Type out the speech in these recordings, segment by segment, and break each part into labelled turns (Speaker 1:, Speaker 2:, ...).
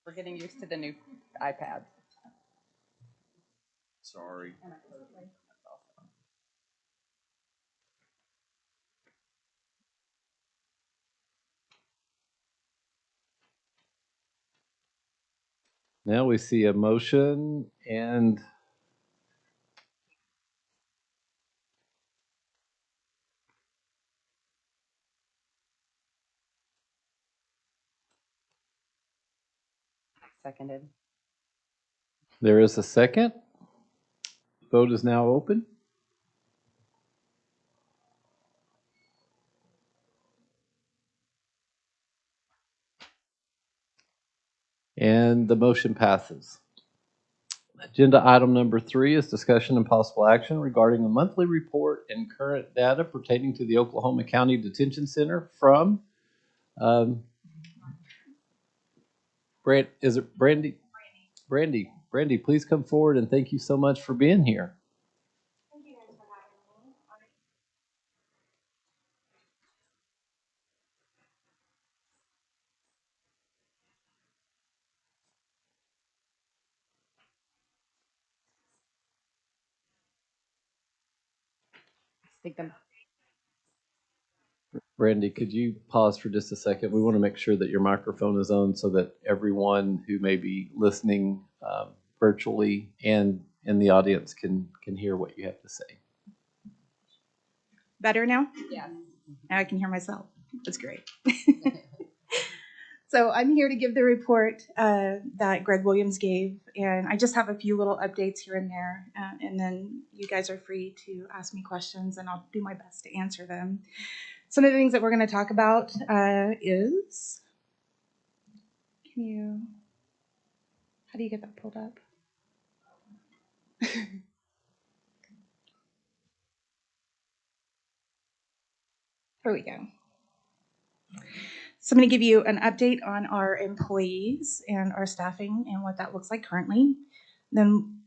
Speaker 1: We're getting used to the new iPad.
Speaker 2: Sorry.
Speaker 3: Now we see a motion and
Speaker 1: Seconded.
Speaker 3: there is a second. Vote is now open. And the motion passes. Agenda item number 3 is discussion and possible action regarding the monthly report and current data pertaining to the Oklahoma County Detention Center from is it Brandy? Brandy, please come forward and thank you so much for being here.
Speaker 4: Thank you guys for having me.
Speaker 1: Stick them.
Speaker 3: Brandy, could you pause for just a second? We want to make sure that your microphone is on so that everyone who may be listening virtually and in the audience can hear what you have to say.
Speaker 4: Better now?
Speaker 1: Yes.
Speaker 4: Now I can hear myself. That's great. So I'm here to give the report that Greg Williams gave, and I just have a few little updates here and there, and then you guys are free to ask me questions, and I'll do my best to answer them. Some of the things that we're going to talk about is, how do you get that pulled up? Here we go. So I'm going to give you an update on our employees and our staffing and what that looks like currently. Then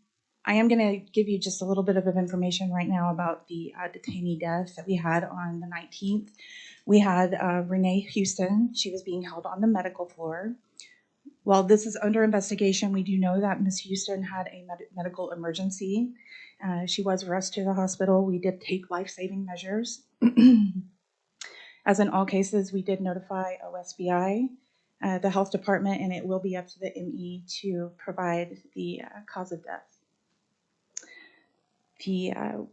Speaker 4: I am going to give you just a little bit of information right now about the detainee death that we had on the 19th. We had Renee Houston. She was being held on the medical floor. While this is under investigation, we do know that Ms. Houston had a medical emergency. She was rushed to the hospital. We did take life-saving measures. As in all cases, we did notify OSBI, the health department, and it will be up to the ME to provide the cause of death. I'm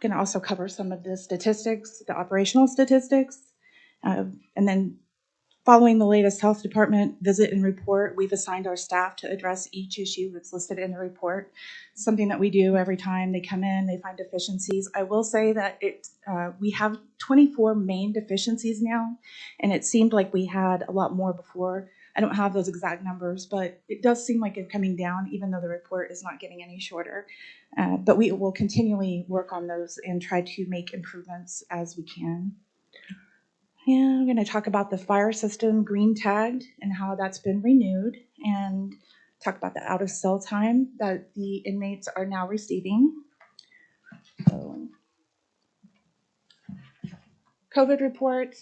Speaker 4: going to also cover some of the statistics, the operational statistics, and then following the latest health department visit and report, we've assigned our staff to address each issue that's listed in the report. Something that we do every time they come in, they find deficiencies. I will say that we have 24 main deficiencies now, and it seemed like we had a lot more before. I don't have those exact numbers, but it does seem like it's coming down, even though the report is not getting any shorter. But we will continually work on those and try to make improvements as we can. And I'm going to talk about the fire system green tagged and how that's been renewed, and talk about the out of cell time that the inmates are now receiving. So, COVID report,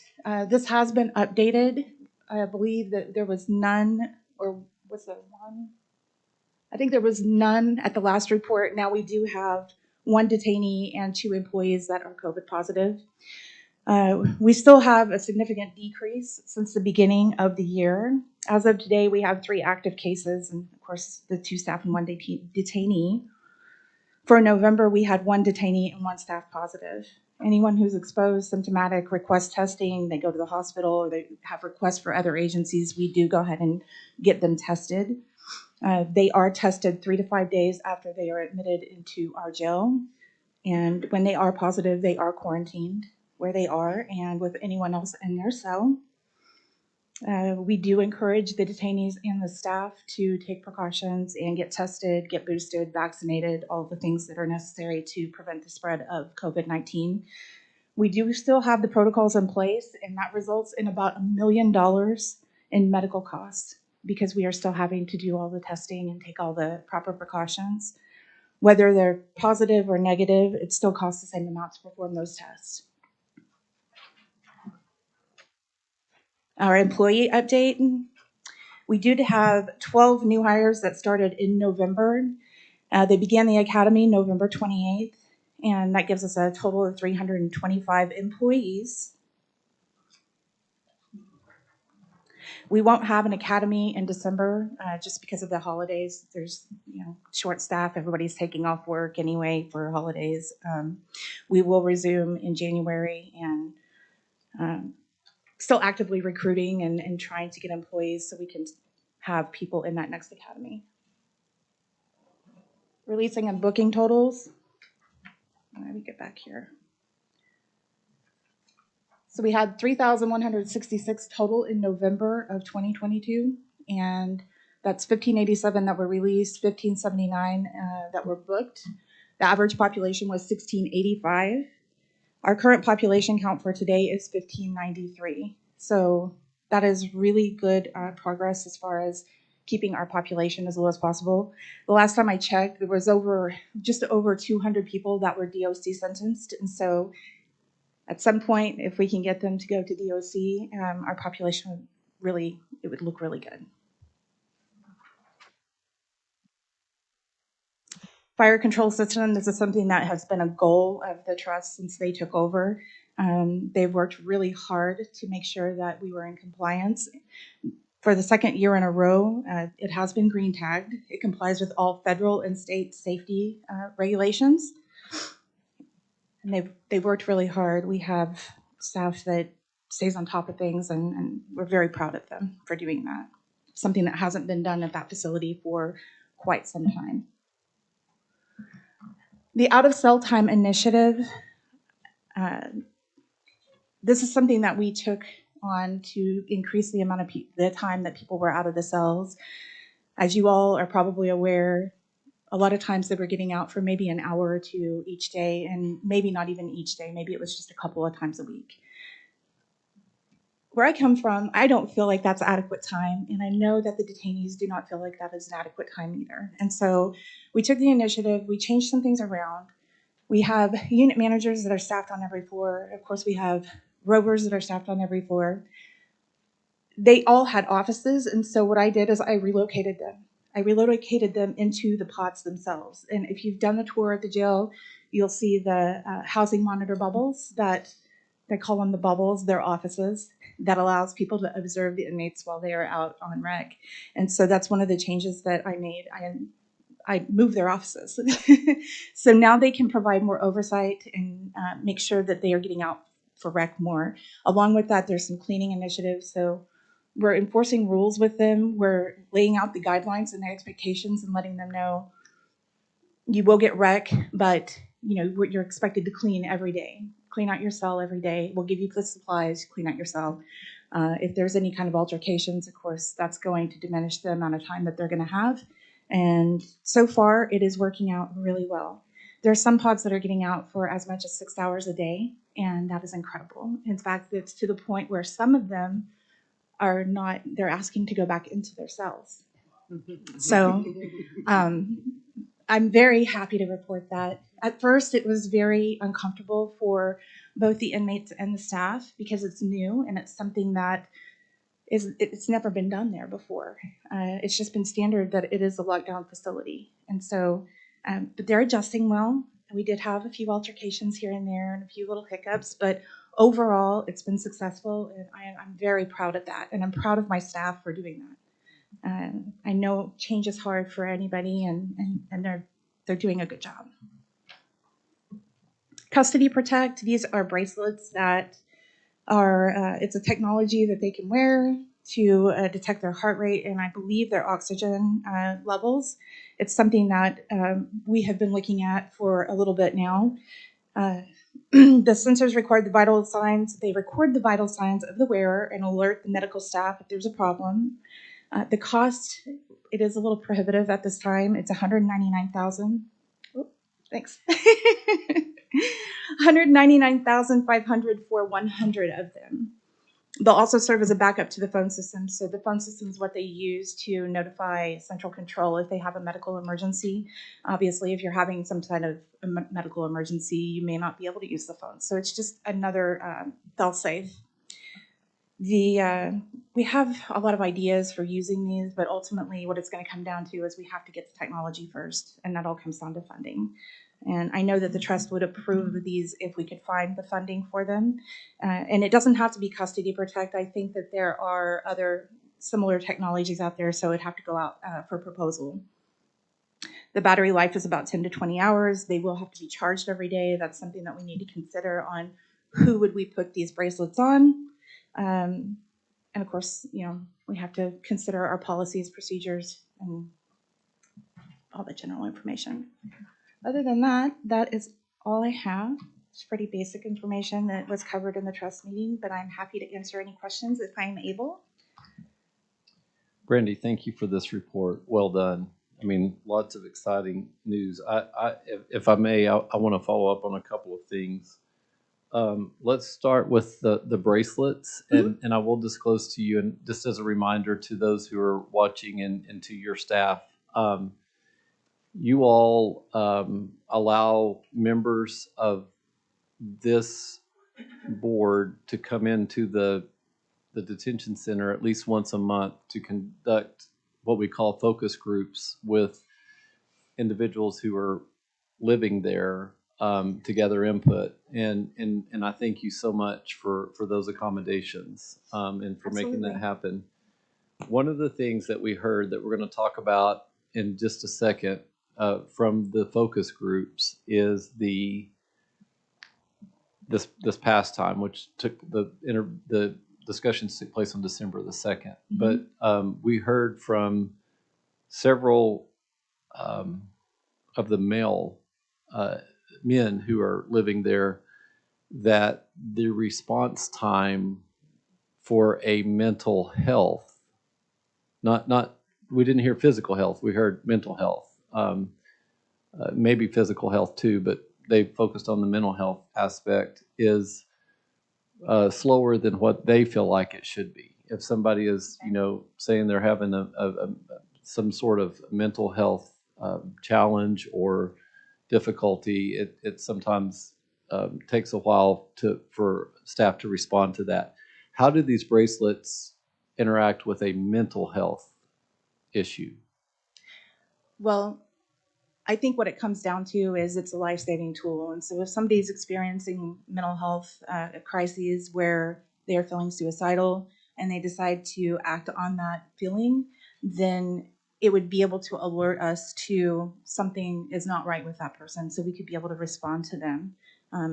Speaker 4: this has been updated. I believe that there was none, or was there one? I think there was none at the last report. Now we do have 1 detainee and 2 employees that are COVID positive. We still have a significant decrease since the beginning of the year. As of today, we have 3 active cases, and of course, the 2 staff and 1 detainee. For November, we had 1 detainee and 1 staff positive. Anyone who's exposed, symptomatic, request testing, they go to the hospital, or they have requests for other agencies, we do go ahead and get them tested. They are tested 3 to 5 days after they are admitted into our jail. And when they are positive, they are quarantined where they are and with anyone else in their cell. We do encourage the detainees and the staff to take precautions and get tested, get boosted, vaccinated, all the things that are necessary to prevent the spread of COVID-19. We do still have the protocols in place, and that results in about $1 million in medical costs because we are still having to do all the testing and take all the proper precautions. Whether they're positive or negative, it still costs the same amount to perform those tests. Our employee update. We did have 12 new hires that started in November. They began the academy November 28th, and that gives us a total of 325 employees. We won't have an academy in December just because of the holidays. There's short staff. Everybody's taking off work anyway for holidays. We will resume in January and still actively recruiting and trying to get employees so we can have people in that next academy. Releasing and booking totals. Let me get back here. So we had 3,166 total in November of 2022, and that's 1,587 that were released, 1,579 that were booked. The average population was 1,685. Our current population count for today is 1,593. So that is really good progress as far as keeping our population as low as possible. The last time I checked, there was just over 200 people that were DOC sentenced, and so at some point, if we can get them to go to DOC, our population would look really good. Fire control system, this is something that has been a goal of the trust since they took over. They've worked really hard to make sure that we were in compliance. For the second year in a row, it has been green tagged. It complies with all federal and state safety regulations. And they've worked really hard. We have staff that stays on top of things, and we're very proud of them for doing that. Something that hasn't been done at that facility for quite some time. The out of cell time initiative, this is something that we took on to increase the amount of the time that people were out of the cells. As you all are probably aware, a lot of times they were getting out for maybe an hour or two each day, and maybe not even each day. Maybe it was just a couple of times a week. Where I come from, I don't feel like that's adequate time, and I know that the detainees do not feel like that is an adequate time either. And so we took the initiative, we changed some things around. We have unit managers that are staffed on every floor. Of course, we have rovers that are staffed on every floor. They all had offices, and so what I did is I relocated them. I relocated them into the pods themselves. And if you've done the tour at the jail, you'll see the housing monitor bubbles that they call them the bubbles. They're offices that allows people to observe the inmates while they are out on rec. And so that's one of the changes that I made. I moved their offices. So now they can provide more oversight and make sure that they are getting out for rec more. Along with that, there's some cleaning initiatives. So we're enforcing rules with them. We're laying out the guidelines and the expectations and letting them know you will get rec, but you're expected to clean every day. Clean out your cell every day. We'll give you the supplies, clean out your cell. If there's any kind of altercations, of course, that's going to diminish the amount of time that they're going to have. And so far, it is working out really well. There are some pods that are getting out for as much as 6 hours a day, and that is incredible. In fact, it's to the point where some of them are not, they're asking to go back into their cells. So I'm very happy to report that. At first, it was very uncomfortable for both the inmates and the staff because it's new and it's something that it's never been done there before. It's just been standard that it is a lockdown facility. And so, but they're adjusting well. We did have a few altercations here and there and a few little hiccups, but overall, it's been successful, and I'm very proud of that, and I'm proud of my staff for doing that. I know change is hard for anybody, and they're doing a good job. Custody Protect, these are bracelets that are, it's a technology that they can wear to detect their heart rate and I believe their oxygen levels. It's something that we have been looking at for a little bit now. The sensors record the vital signs. They record the vital signs of the wearer and alert the medical staff if there's a problem. The cost, it is a little prohibitive at this time. It's $199,000. Thanks. $199,500 for 100 of them. They'll also serve as a backup to the phone system. So the phone system is what they use to notify central control if they have a medical emergency. Obviously, if you're having some kind of a medical emergency, you may not be able to use the phone. So it's just another fail-safe. We have a lot of ideas for using these, but ultimately what it's going to come down to is we have to get the technology first, and that all comes down to funding. And I know that the trust would approve of these if we could find the funding for them. And it doesn't have to be Custody Protect. I think that there are other similar technologies out there, so it'd have to go out for proposal. The battery life is about 10 to 20 hours. They will have to be charged every day. That's something that we need to consider on who would we put these bracelets on. And of course, we have to consider our policies, procedures, and all the general information. Other than that, that is all I have. It's pretty basic information that was covered in the trust meeting, but I'm happy to answer any questions if I'm able.
Speaker 3: Brandy, thank you for this report. Well done. I mean, lots of exciting news. If I may, I want to follow up on a couple of things. Let's start with the bracelets, and I will disclose to you, and just as a reminder to those who are watching and to your staff, you all allow members of this board to come into the detention center at least once a month to conduct what we call focus groups with individuals who are living there to gather input. And I thank you so much for those accommodations and for making that happen. One of the things that we heard that we're going to talk about in just a second from the focus groups is this past time, which took the discussions took place on December the 2nd. Mm-hmm. But we heard from several of the male men who are living there that the response time for a mental health, not we didn't hear physical health, we heard mental health, maybe physical health too, but they focused on the mental health aspect, is slower than what they feel like it should be. If somebody is, saying they're having some sort of mental health challenge or difficulty, it sometimes takes a while for staff to respond to that. How do these bracelets interact with a mental health issue?
Speaker 4: Well, I think what it comes down to is it's a life-saving tool. And so if somebody's experiencing mental health crises where they're feeling suicidal and they decide to act on that feeling, then it would be able to alert us to something is not right with that person, so we could be able to respond to them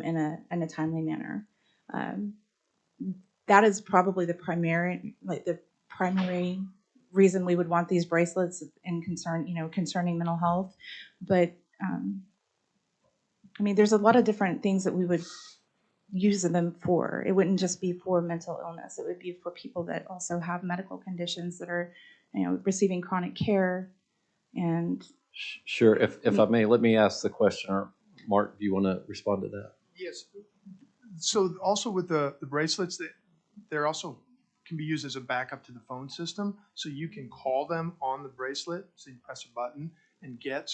Speaker 4: in a timely manner. That is probably the primary reason we would want these bracelets concerning mental health. But there's a lot of different things that we would use them for. It wouldn't just be for mental illness. It would be for people that also have medical conditions that are, receiving chronic care. And
Speaker 3: sure, if I may, let me ask the question. Or Mark, do you want to respond to that?
Speaker 2: Yes. So also with the bracelets, they're also can be used as a backup to the phone system. So you can call them on the bracelet. So you press a button and get,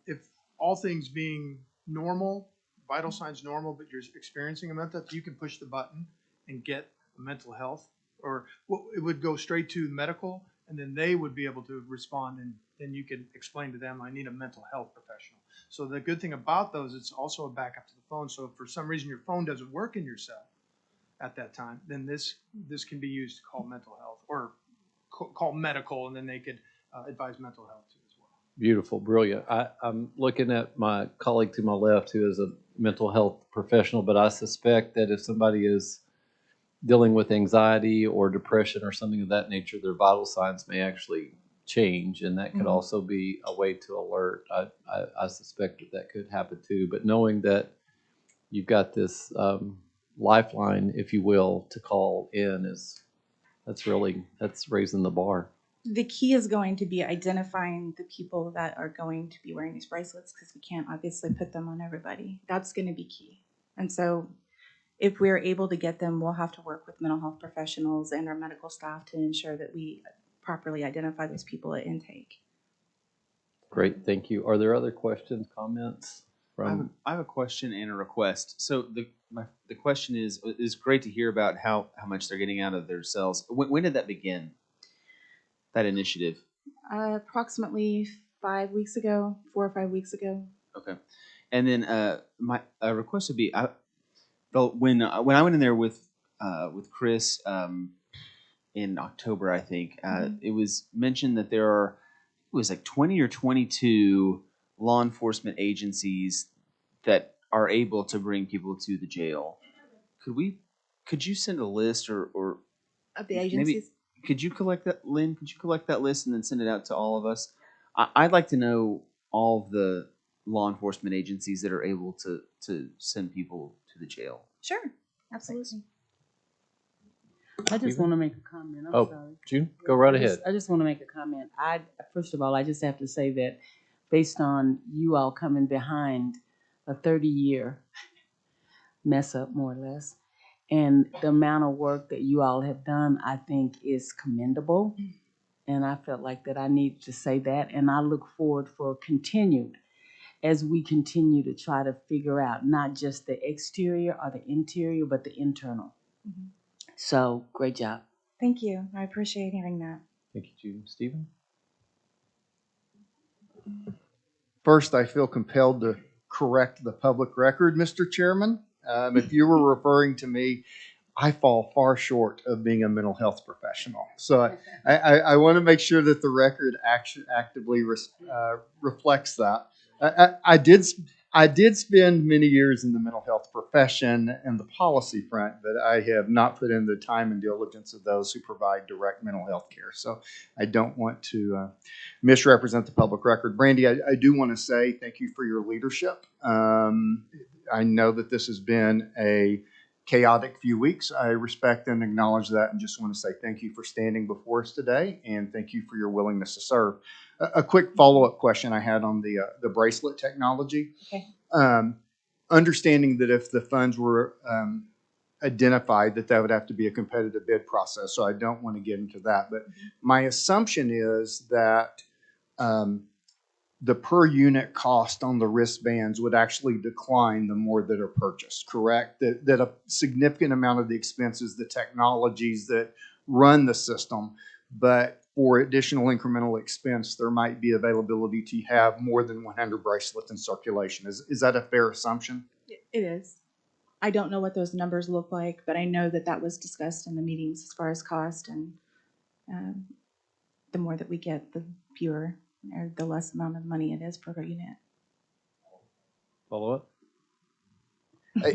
Speaker 2: if all things being normal, vital signs normal, but you're experiencing a mental health, you can push the button and get a mental health, or it would go straight to medical, and then they would be able to respond, and then you can explain to them, I need a mental health professional. So the good thing about those, it's also a backup to the phone. So if for some reason your phone doesn't work in your cell at that time, then this can be used to call mental health or call medical, and then they could advise mental health too as well.
Speaker 3: Beautiful, brilliant. I'm looking at my colleague to my left who is a mental health professional, but I suspect that if somebody is dealing with anxiety or depression or something of that nature, their vital signs may actually change, and that could also be a way to alert. I suspect that could happen too, but knowing that you've got this lifeline, if you will, to call in that's raising the bar.
Speaker 4: The key is going to be identifying the people that are going to be wearing these bracelets, because we can't obviously put them on everybody. That's going to be key. And so if we're able to get them, we'll have to work with mental health professionals and our medical staff to ensure that we properly identify those people at intake.
Speaker 3: Great, thank you. Are there other questions, comments?
Speaker 5: I have a question and a request. So the question is, it's great to hear about how much they're getting out of their cells. When did that begin? That initiative?
Speaker 4: Approximately 5 weeks ago, 4 or 5 weeks ago.
Speaker 5: Okay. And then my request would be, when I went in there with Chris in October, I think it was mentioned that there are, it was like 20 or 22 law enforcement agencies that are able to bring people to the jail. Could you send a list or
Speaker 4: Of the
Speaker 5: maybe
Speaker 4: agencies?
Speaker 5: could you collect that, Lynn? Could you collect that list and then send it out to all of us? I'd like to know all of the law enforcement agencies that are able to send people to the jail.
Speaker 4: Sure, absolutely.
Speaker 6: I just
Speaker 3: Steven?
Speaker 6: want to make a comment. I'm
Speaker 3: Oh,
Speaker 6: sorry.
Speaker 3: June, go right
Speaker 6: I
Speaker 3: ahead.
Speaker 6: just want to make a comment. First of all, I just have to say that based on you all coming behind a 30-year mess up, more or less, and the amount of work that you all have done, I think is commendable. And I felt like that I needed to say that. And I look forward for continued, as we continue to try to figure out not just the exterior or the interior, but the internal.
Speaker 4: Mhm.
Speaker 6: So great job.
Speaker 4: Thank you. I appreciate hearing that.
Speaker 3: Thank you, June. Stephen?
Speaker 7: First, I feel compelled to correct the public record, Mr. Chairman. If you were referring to me, I fall far short of being a mental health professional. So I want to make sure that the record actively reflects that. I did spend many years in the mental health profession and the policy front, but I have not put in the time and diligence of those who provide direct mental health care. So I don't want to misrepresent the public record. Brandy, I do want to say thank you for your leadership. I know that this has been a chaotic few weeks. I respect and acknowledge that, and just want to say thank you for standing before us today, and thank you for your willingness to serve. A quick follow-up question I had on the bracelet technology.
Speaker 4: Okay.
Speaker 7: Understanding that if the funds were identified, that would have to be a competitive bid process, so I don't want to get into that. But my assumption is that the per unit cost on the wristbands would actually decline the more that are purchased, correct? That a significant amount of the expenses, the technologies that run the system, but for additional incremental expense, there might be availability to have more than 100 bracelets in circulation. Is that a fair assumption?
Speaker 4: It is. I don't know what those numbers look like, but I know that that was discussed in the meetings as far as cost, and the more that we get, the fewer or the less amount of money it is per unit.
Speaker 3: Follow up?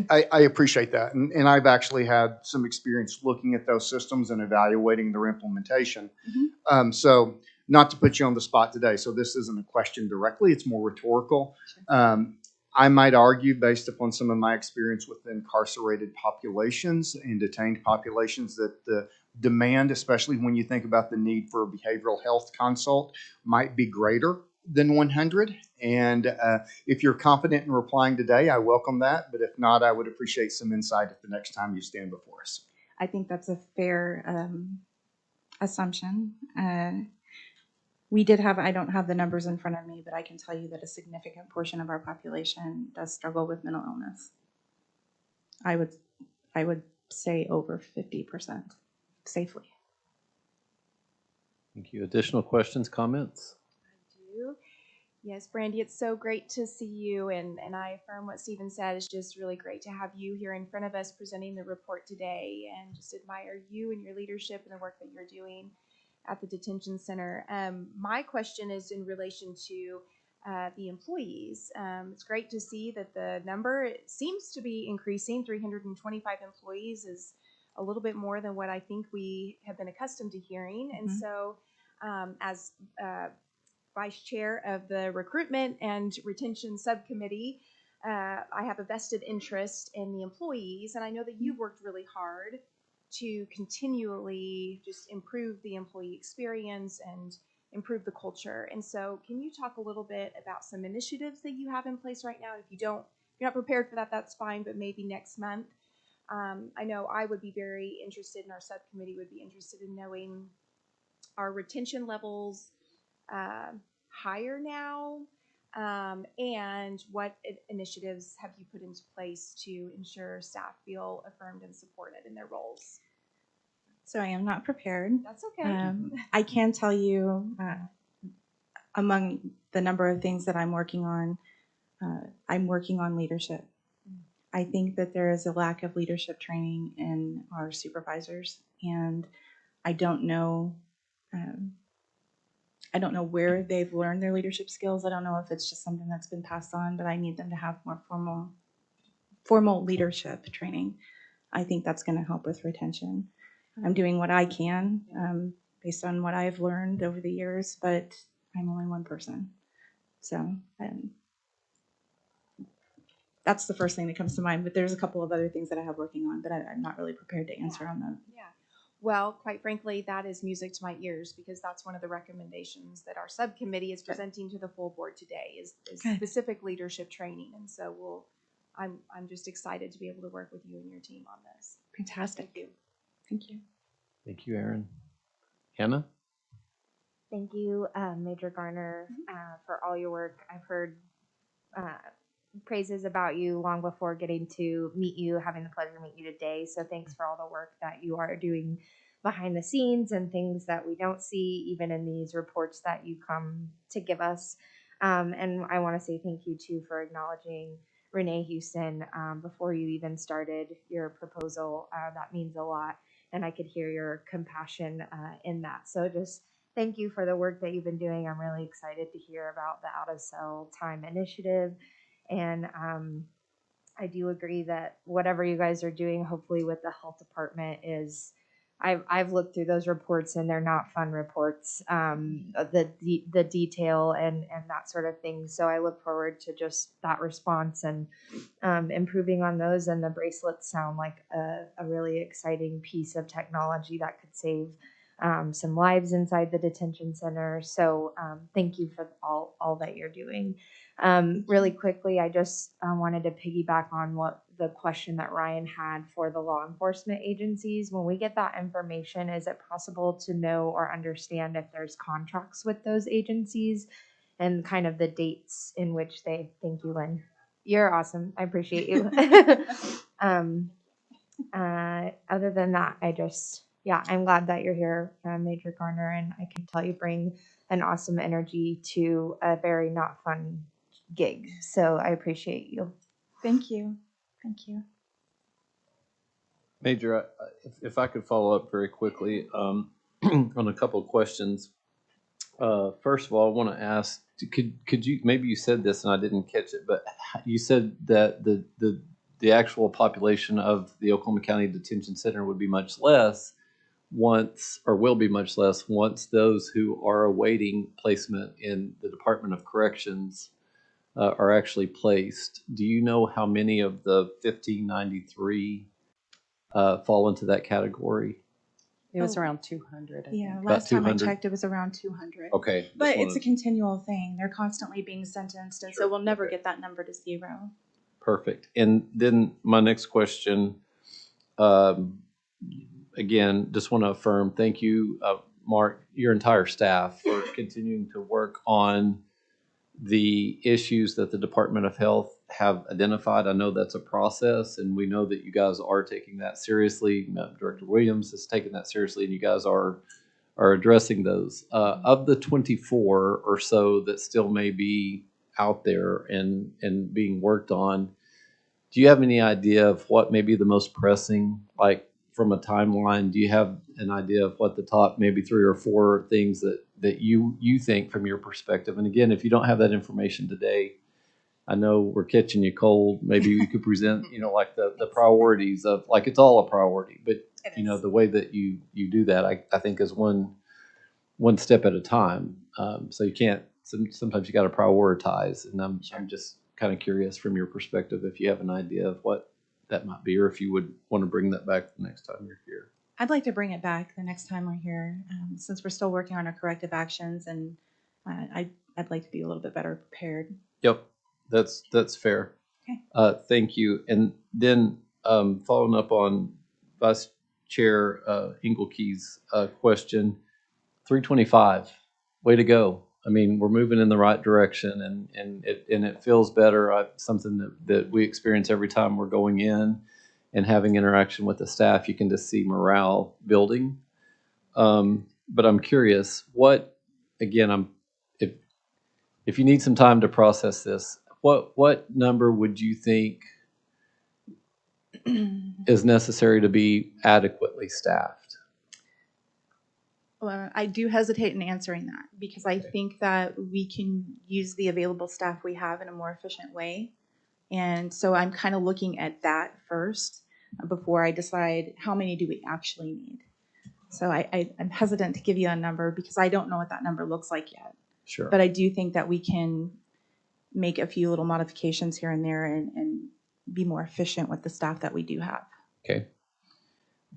Speaker 7: I appreciate that. And I've actually had some experience looking at those systems and evaluating their implementation. So not to put you on the spot today, so this isn't a question directly, it's more rhetorical. I might argue, based upon some of my experience with incarcerated populations and detained populations, that the demand, especially when you think about the need for a behavioral health consult, might be greater than 100. And if you're confident in replying today, I welcome that. But if not, I would appreciate some insight if the next time you stand before us.
Speaker 4: I think that's a fair assumption. We did have, I don't have the numbers in front of me, but I can tell you that a significant portion of our population does struggle with mental illness. I would say over 50% safely.
Speaker 3: Thank you. Additional questions, comments?
Speaker 8: I do. Yes, Brandy, it's so great to see you, and I affirm what Stephen said. It's just really great to have you here in front of us presenting the report today, and just admire you and your leadership and the work that you're doing at the detention center. My question is in relation to the employees. It's great to see that the number seems to be increasing. 325 employees is a little bit more than what I think we have been accustomed to hearing. And so as Vice Chair of the Recruitment and Retention Subcommittee, I have a vested interest in the employees, and I know that you've worked really hard to continually just improve the employee experience and improve the culture. And so can you talk a little bit about some initiatives that you have in place right now? If you're not prepared for that, that's fine, but maybe next month. I know I would be very interested, and our subcommittee would be interested in knowing, are retention levels higher now? And what initiatives have you put into place to ensure staff feel affirmed and supported in their roles?
Speaker 4: So I am not prepared.
Speaker 8: That's okay.
Speaker 4: I can tell you, among the number of things that I'm working on leadership. I think that there is a lack of leadership training in our supervisors, and I don't know. I don't know where they've learned their leadership skills. I don't know if it's just something that's been passed on, but I need them to have more formal leadership training. I think that's going to help with retention. I'm doing what I can based on what I've learned over the years, but I'm only one person. So that's the first thing that comes to mind, but there's a couple of other things that I have working on, but I'm not really prepared to answer on them.
Speaker 8: Yeah. Well, quite frankly, that is music to my ears because that's one of the recommendations that our subcommittee is presenting to the full board today is specific leadership training. And so I'm just excited to be able to work with you and your team on this.
Speaker 4: Fantastic.
Speaker 8: Thank you.
Speaker 4: Thank you.
Speaker 3: Thank you, Aaron. Hannah?
Speaker 9: Thank you, Major Garner, for all your work. I've heard praises about you long before getting to meet you, having the pleasure to meet you today. So thanks for all the work that you are doing behind the scenes and things that we don't see, even in these reports that you come to give us. And I want to say thank you, too, for acknowledging Renee Houston before you even started your proposal. That means a lot. And I could hear your compassion in that. So just thank you for the work that you've been doing. I'm really excited to hear about the Out of Cell Time Initiative. And I do agree that whatever you guys are doing, hopefully with the health department, is I've looked through those reports and they're not fun reports. The detail and that sort of thing. So I look forward to just that response and improving on those. And the bracelets sound like a really exciting piece of technology that could save some lives inside the detention center. So thank you for all that you're doing. Really quickly, I just wanted to piggyback on what the question that Ryan had for the law enforcement agencies. When we get that information, is it possible to know or understand if there's contracts with those agencies and kind of the dates in which they, thank you, Lynn. You're awesome. I appreciate you. Other than that, I'm glad that you're here, Major Garner, and I can tell you bring an awesome energy to a very not fun gig. So I appreciate you.
Speaker 4: Thank you. Thank you.
Speaker 3: Major, if I could follow up very quickly on a couple of questions. First of all, I want to ask, could you, maybe you said this and I didn't catch it, but you said that the actual population of the Oklahoma County Detention Center would be much less will be much less once those who are awaiting placement in the Department of Corrections are actually placed. Do you know how many of the 1593 fall into that category?
Speaker 1: It was around 200. I
Speaker 4: Yeah,
Speaker 1: think.
Speaker 4: last time I
Speaker 3: 200?
Speaker 4: checked, it was around 200.
Speaker 3: Okay.
Speaker 4: But it's a continual thing. They're constantly being sentenced, and so we'll never get that number to zero.
Speaker 3: Perfect. And then my next question, again, just want to affirm, thank you, Mark, your entire staff for continuing to work on the issues that the Department of Health have identified. I know that's a process, and we know that you guys are taking that seriously. Director Williams has taken that seriously, and you guys are addressing those. Of the 24 or so that still may be out there and being worked on, do you have any idea of what may be the most pressing, like from a timeline? Do you have an idea of what the top maybe 3 or 4 things that you think from your perspective? And again, if you don't have that information today, I know we're catching you cold. Maybe you could present, like the priorities of, like, it's all a priority, but the way that you do that, I think is one step at a time. So you can't, sometimes you got to prioritize. And I'm just kind of curious from your perspective if you have an idea of what that might be, or if you would want to bring that back the next time you're here.
Speaker 4: I'd like to bring it back the next time we're here, since we're still working on our corrective actions, and I'd like to be a little bit better prepared.
Speaker 3: Yep, that's fair.
Speaker 4: Okay.
Speaker 3: Thank you. And then following up on Vice Chair Engelke's question, 325, way to go. I mean, we're moving in the right direction, and it feels better. Something that we experience every time we're going in and having interaction with the staff. You can just see morale building. But I'm curious, if you need some time to process this, what number would you think is necessary to be adequately staffed?
Speaker 4: Well, I do hesitate in answering that because I think that we can use the available staff we have in a more efficient way. And so I'm kind of looking at that first before I decide how many do we actually need. So I'm hesitant to give you a number because I don't know what that number looks like yet.
Speaker 3: Sure.
Speaker 4: But I do think that we can make a few little modifications here and there and be more efficient with the staff that we do have.
Speaker 3: Okay.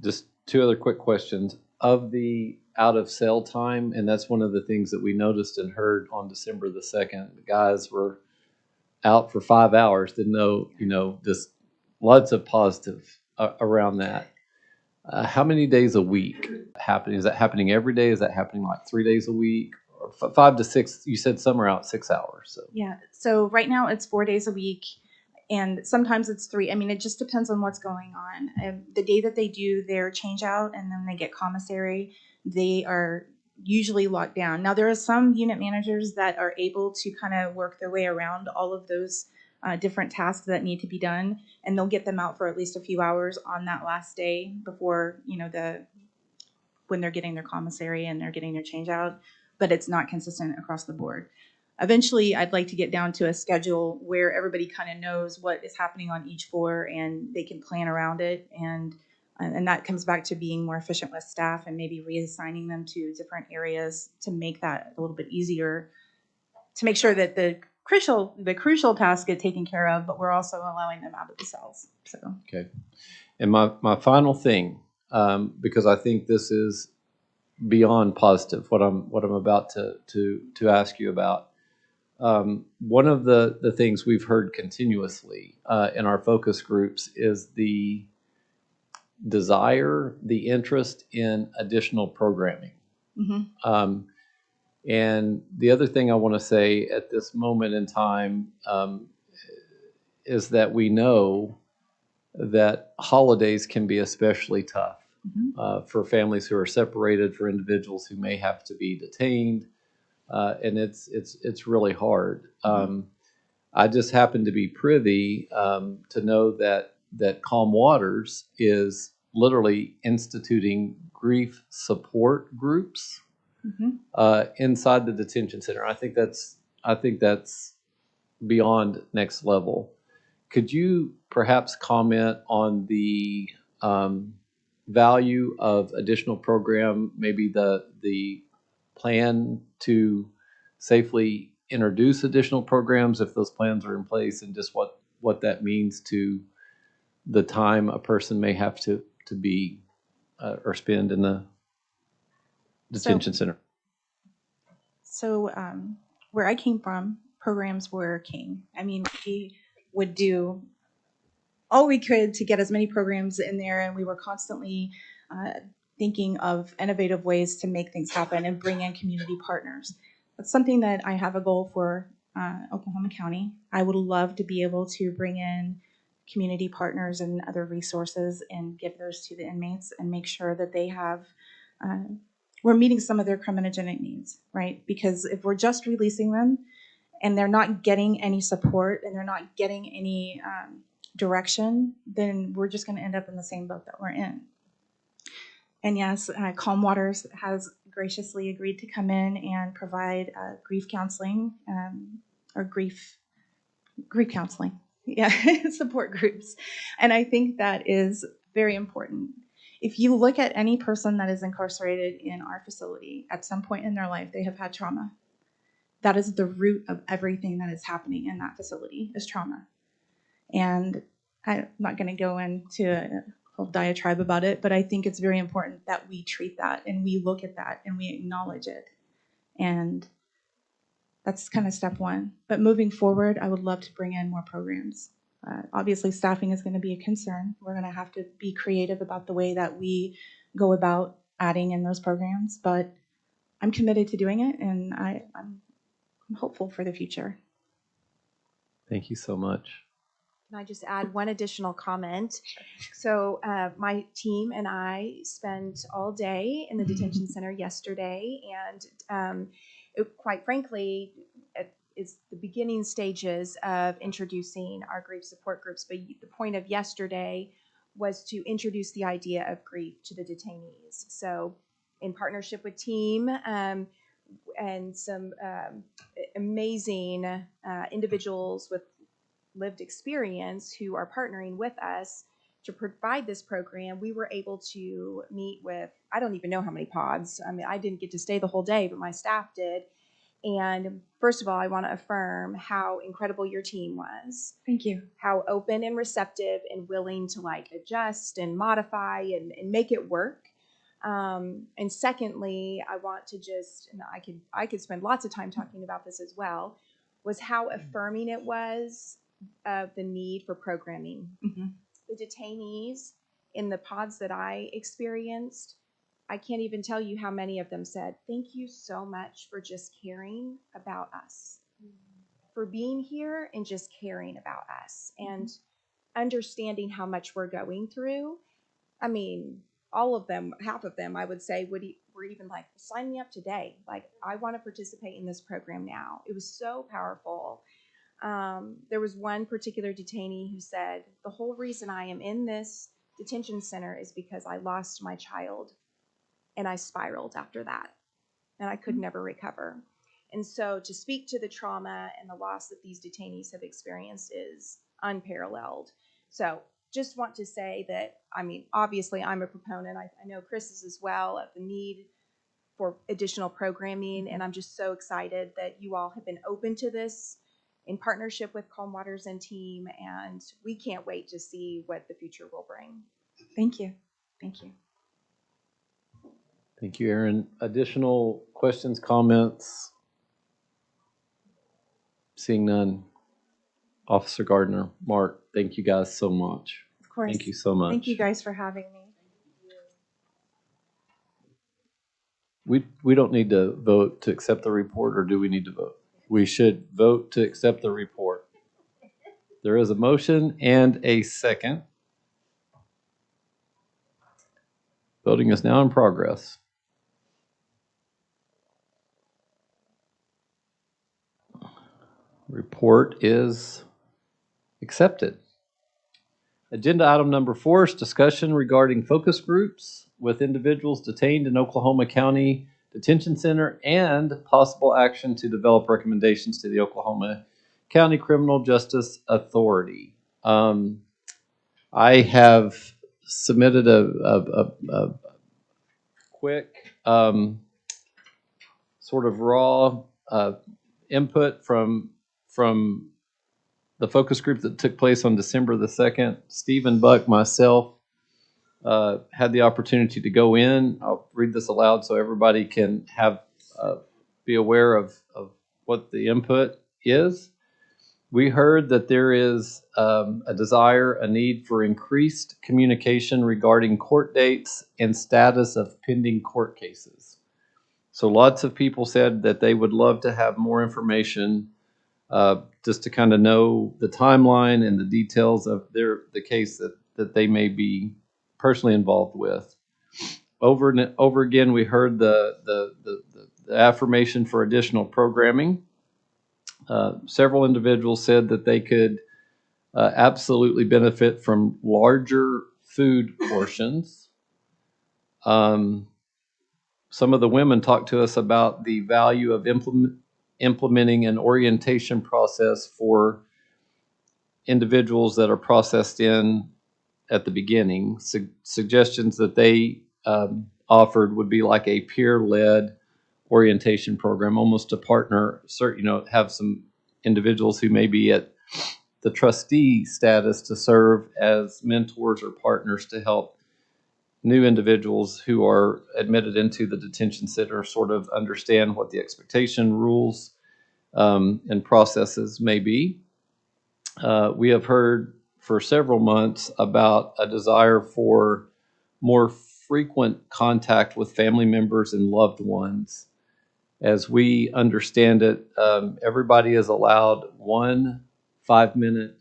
Speaker 3: Just two other quick questions. Of the out of cell time, and that's one of the things that we noticed and heard on December the 2nd, the guys were out for 5 hours, didn't know, just lots of positive around that. How many days a week happening? Is that happening every day? Is that happening like 3 days a week? Or 5 to 6? You said some are out 6 hours. So
Speaker 4: Yeah. So right now it's 4 days a week, and sometimes it's 3. I mean, it just depends on what's going on. The day that they do their change out and then they get commissary, they are usually locked down. Now, there are some unit managers that are able to kind of work their way around all of those different tasks that need to be done, and they'll get them out for at least a few hours on that last day before, when they're getting their commissary and they're getting their change out, but it's not consistent across the board. Eventually, I'd like to get down to a schedule where everybody kind of knows what is happening on each floor and they can plan around it. And that comes back to being more efficient with staff and maybe reassigning them to different areas to make that a little bit easier, to make sure that the crucial tasks get taken care of, but we're also allowing them out of the cells. So
Speaker 3: okay. And my final thing, because I think this is beyond positive, what I'm about to ask you about. One of the things we've heard continuously in our focus groups is the desire, the interest in additional programming.
Speaker 4: mm-hmm.
Speaker 3: And the other thing I want to say at this moment in time is that we know that holidays can be especially tough for families who are separated, for individuals who may have to be detained. And it's really hard. I just happen to be privy to know that Calm Waters is literally instituting grief support groups inside the detention center. I think that's beyond next level. Could you perhaps comment on the value of additional program, maybe the plan to safely introduce additional programs if those plans are in place, and just what that means to the time a person may have to be or spend in the detention center?
Speaker 4: So where I came from, programs were king. I mean, we would do all we could to get as many programs in there, and we were constantly thinking of innovative ways to make things happen and bring in community partners. That's something that I have a goal for Oklahoma County. I would love to be able to bring in community partners and other resources and give those to the inmates and make sure that they have, we're meeting some of their criminogenic needs, right? Because if we're just releasing them and they're not getting any support and they're not getting any direction, then we're just going to end up in the same boat that we're in. And yes, Calm Waters has graciously agreed to come in and provide grief counseling or grief counseling, support groups. And I think that is very important. If you look at any person that is incarcerated in our facility, at some point in their life, they have had trauma. That is the root of everything that is happening in that facility is trauma. And I'm not going to go into a whole diatribe about it, but I think it's very important that we treat that and we look at that and we acknowledge it. And that's kind of step one. But moving forward, I would love to bring in more programs. Obviously, staffing is going to be a concern. We're going to have to be creative about the way that we go about adding in those programs. But I'm committed to doing it, and I'm I'm hopeful for the future.
Speaker 3: Thank you so much.
Speaker 8: Can I just add one additional comment? So my team and I spent all day in the detention center yesterday, and quite frankly, it's the beginning stages of introducing our grief support groups. But the point of yesterday was to introduce the idea of grief to the detainees. So in partnership with team and some amazing individuals with lived experience who are partnering with us to provide this program, we were able to meet with, I don't even know how many pods. I mean, I didn't get to stay the whole day, but my staff did. And first of all, I want to affirm how incredible your team was,
Speaker 4: Thank you.
Speaker 8: how open and receptive and willing to like adjust and modify and make it work. And secondly, I want to just, and I could spend lots of time talking about this as well, was how affirming it was of the need for programming.
Speaker 4: Mm-hmm.
Speaker 8: The detainees in the pods that I experienced, I can't even tell you how many of them said, "Thank you so much for just caring about us, for being here and just caring about us and understanding how much we're going through." I mean, all of them, half of them, I would say, were even like, "Sign me up today. Like, I want to participate in this program now." It was so powerful. There was one particular detainee who said, "The whole reason I am in this detention center is because I lost my child and I spiraled after that and I could never recover." And so to speak to the trauma and the loss that these detainees have experienced is unparalleled. So just want to say that, I mean, obviously I'm a proponent. I know Chris is as well, of the need for additional programming. And I'm just so excited that you all have been open to this in partnership with Calm Waters and team. And we can't wait to see what the future will bring.
Speaker 4: Thank you. Thank you.
Speaker 3: Thank you, Erin. Additional questions, comments? Seeing none. Officer Gardner, Mark, thank you guys so much.
Speaker 4: Of course.
Speaker 3: Thank you so much.
Speaker 4: Thank you guys for having me.
Speaker 3: We don't need to vote to accept the report, or do we need to vote? We should vote to accept the report. There is a motion and a second. Voting is now in progress. Report is accepted. Agenda item number 4 is discussion regarding focus groups with individuals detained in Oklahoma County Detention Center and possible action to develop recommendations to the Oklahoma County Criminal Justice Authority. I have submitted a quick sort of raw input from the focus group that took place on December the 2nd. Stephen Buck, myself, had the opportunity to go in. I'll read this aloud so everybody can have be aware of what the input is. We heard that there is a desire, a need for increased communication regarding court dates and status of pending court cases. So lots of people said that they would love to have more information just to kind of know the timeline and the details of the case that they may be personally involved with. Over and over again, we heard the affirmation for additional programming. Several individuals said that they could absolutely benefit from larger food portions. Some of the women talked to us about the value of implementing an orientation process for individuals that are processed in at the beginning. Suggestions that they offered would be like a peer-led orientation program, almost to partner, have some individuals who may be at the trustee status to serve as mentors or partners to help new individuals who are admitted into the detention center sort of understand what the expectation rules and processes may be. We have heard for several months about a desire for more frequent contact with family members and loved ones As we understand it, everybody is allowed 1 5-minute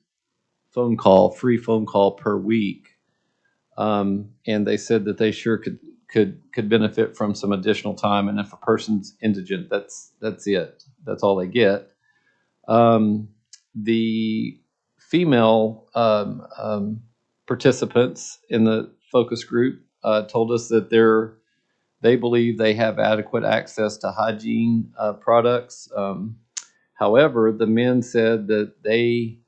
Speaker 3: phone call, free phone call per week. And they said that they sure could benefit from some additional time. And if a person's indigent, that's it. That's all they get. The female participants in the focus group told us that they believe they have adequate access to hygiene products. However, the men said that they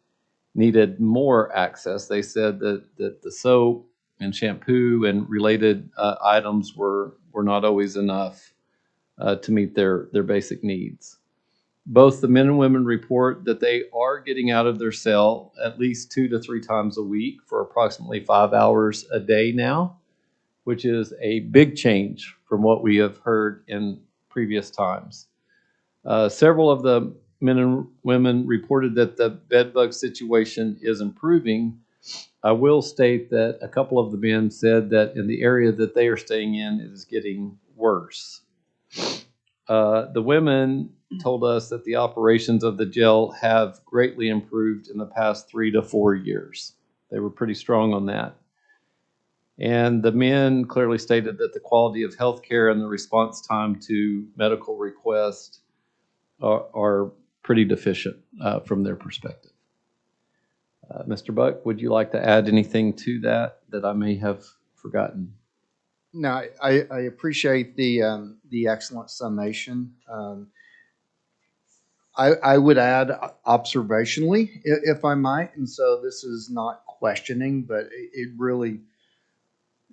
Speaker 3: needed more access. They said that the soap and shampoo and related items were not always enough to meet their basic needs. Both the men and women report that they are getting out of their cell at least 2 to 3 times a week for approximately 5 hours a day now, which is a big change from what we have heard in previous times. Several of the men and women reported that the bed bug situation is improving. I will state that a couple of the men said that in the area that they are staying in, it is getting worse. The women told us that the operations of the jail have greatly improved in the past 3 to 4 years. They were pretty strong on that. And the men clearly stated that the quality of health care and the response time to medical requests are pretty deficient from their perspective. Mr. Buck, would you like to add anything to that I may have forgotten?
Speaker 7: No, I appreciate the excellent summation. I would add observationally, if I might, and so this is not questioning, but it really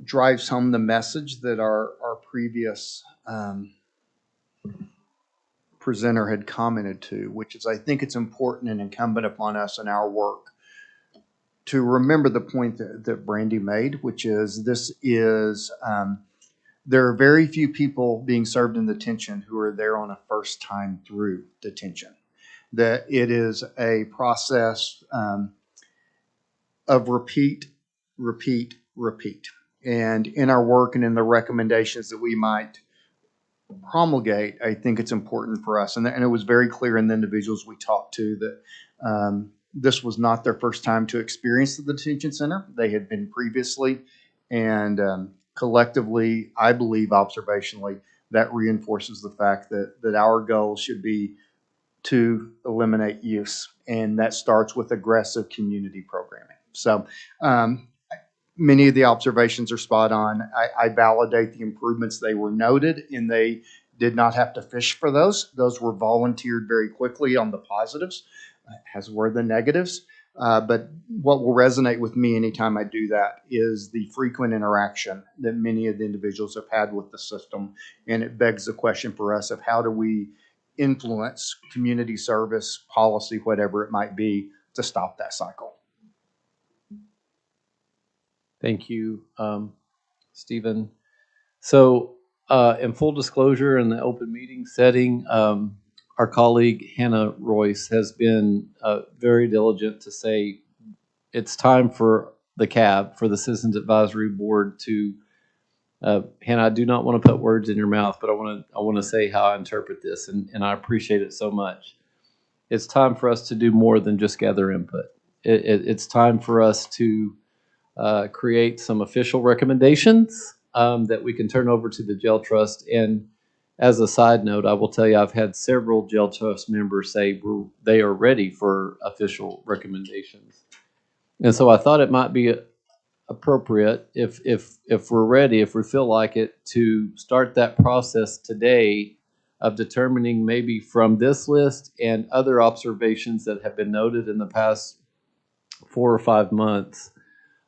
Speaker 7: drives home the message that our previous presenter had commented to, which is I think it's important and incumbent upon us in our work to remember the point that Brandy made, which is there are very few people being served in detention who are there on a first time through detention. That it is a process of repeat. And in our work and in the recommendations that we might promulgate, I think it's important for us. And it was very clear in the individuals we talked to that this was not their first time to experience the detention center. They had been previously, and collectively, I believe observationally, that reinforces the fact that our goal should be to eliminate use, and that starts with aggressive community programming. So many of the observations are spot on. I validate the improvements. They were noted, and they did not have to fish for those. Those were volunteered very quickly on the positives, as were the negatives. But what will resonate with me anytime I do that is the frequent interaction that many of the individuals have had with the system. And it begs the question for us of how do we influence community service, policy, whatever it might be, to stop that cycle.
Speaker 3: Thank you, Stephen. So in full disclosure, in the open meeting setting, our colleague Hannah Royce has been very diligent to say it's time for the CAB, for the Citizens Advisory Board to, Hannah, I do not want to put words in your mouth, but I want to say how I interpret this, and I appreciate it so much. It's time for us to do more than just gather input. It's time for us to create some official recommendations that we can turn over to the jail trust. And as a side note, I will tell you, I've had several jail trust members say they are ready for official recommendations. And so I thought it might be appropriate if we're ready, if we feel like it, to start that process today of determining maybe from this list and other observations that have been noted in the past 4 or 5 months,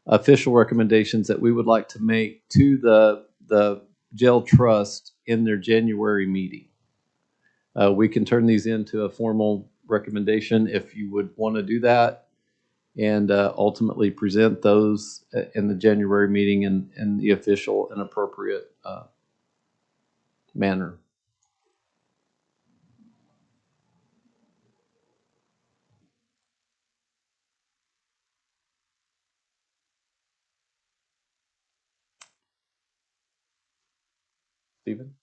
Speaker 3: official recommendations that we would like to make to the jail trust in their January meeting. We can turn these into a formal recommendation if you would want to do that, and ultimately present those in the January meeting in the official and appropriate manner. Stephen?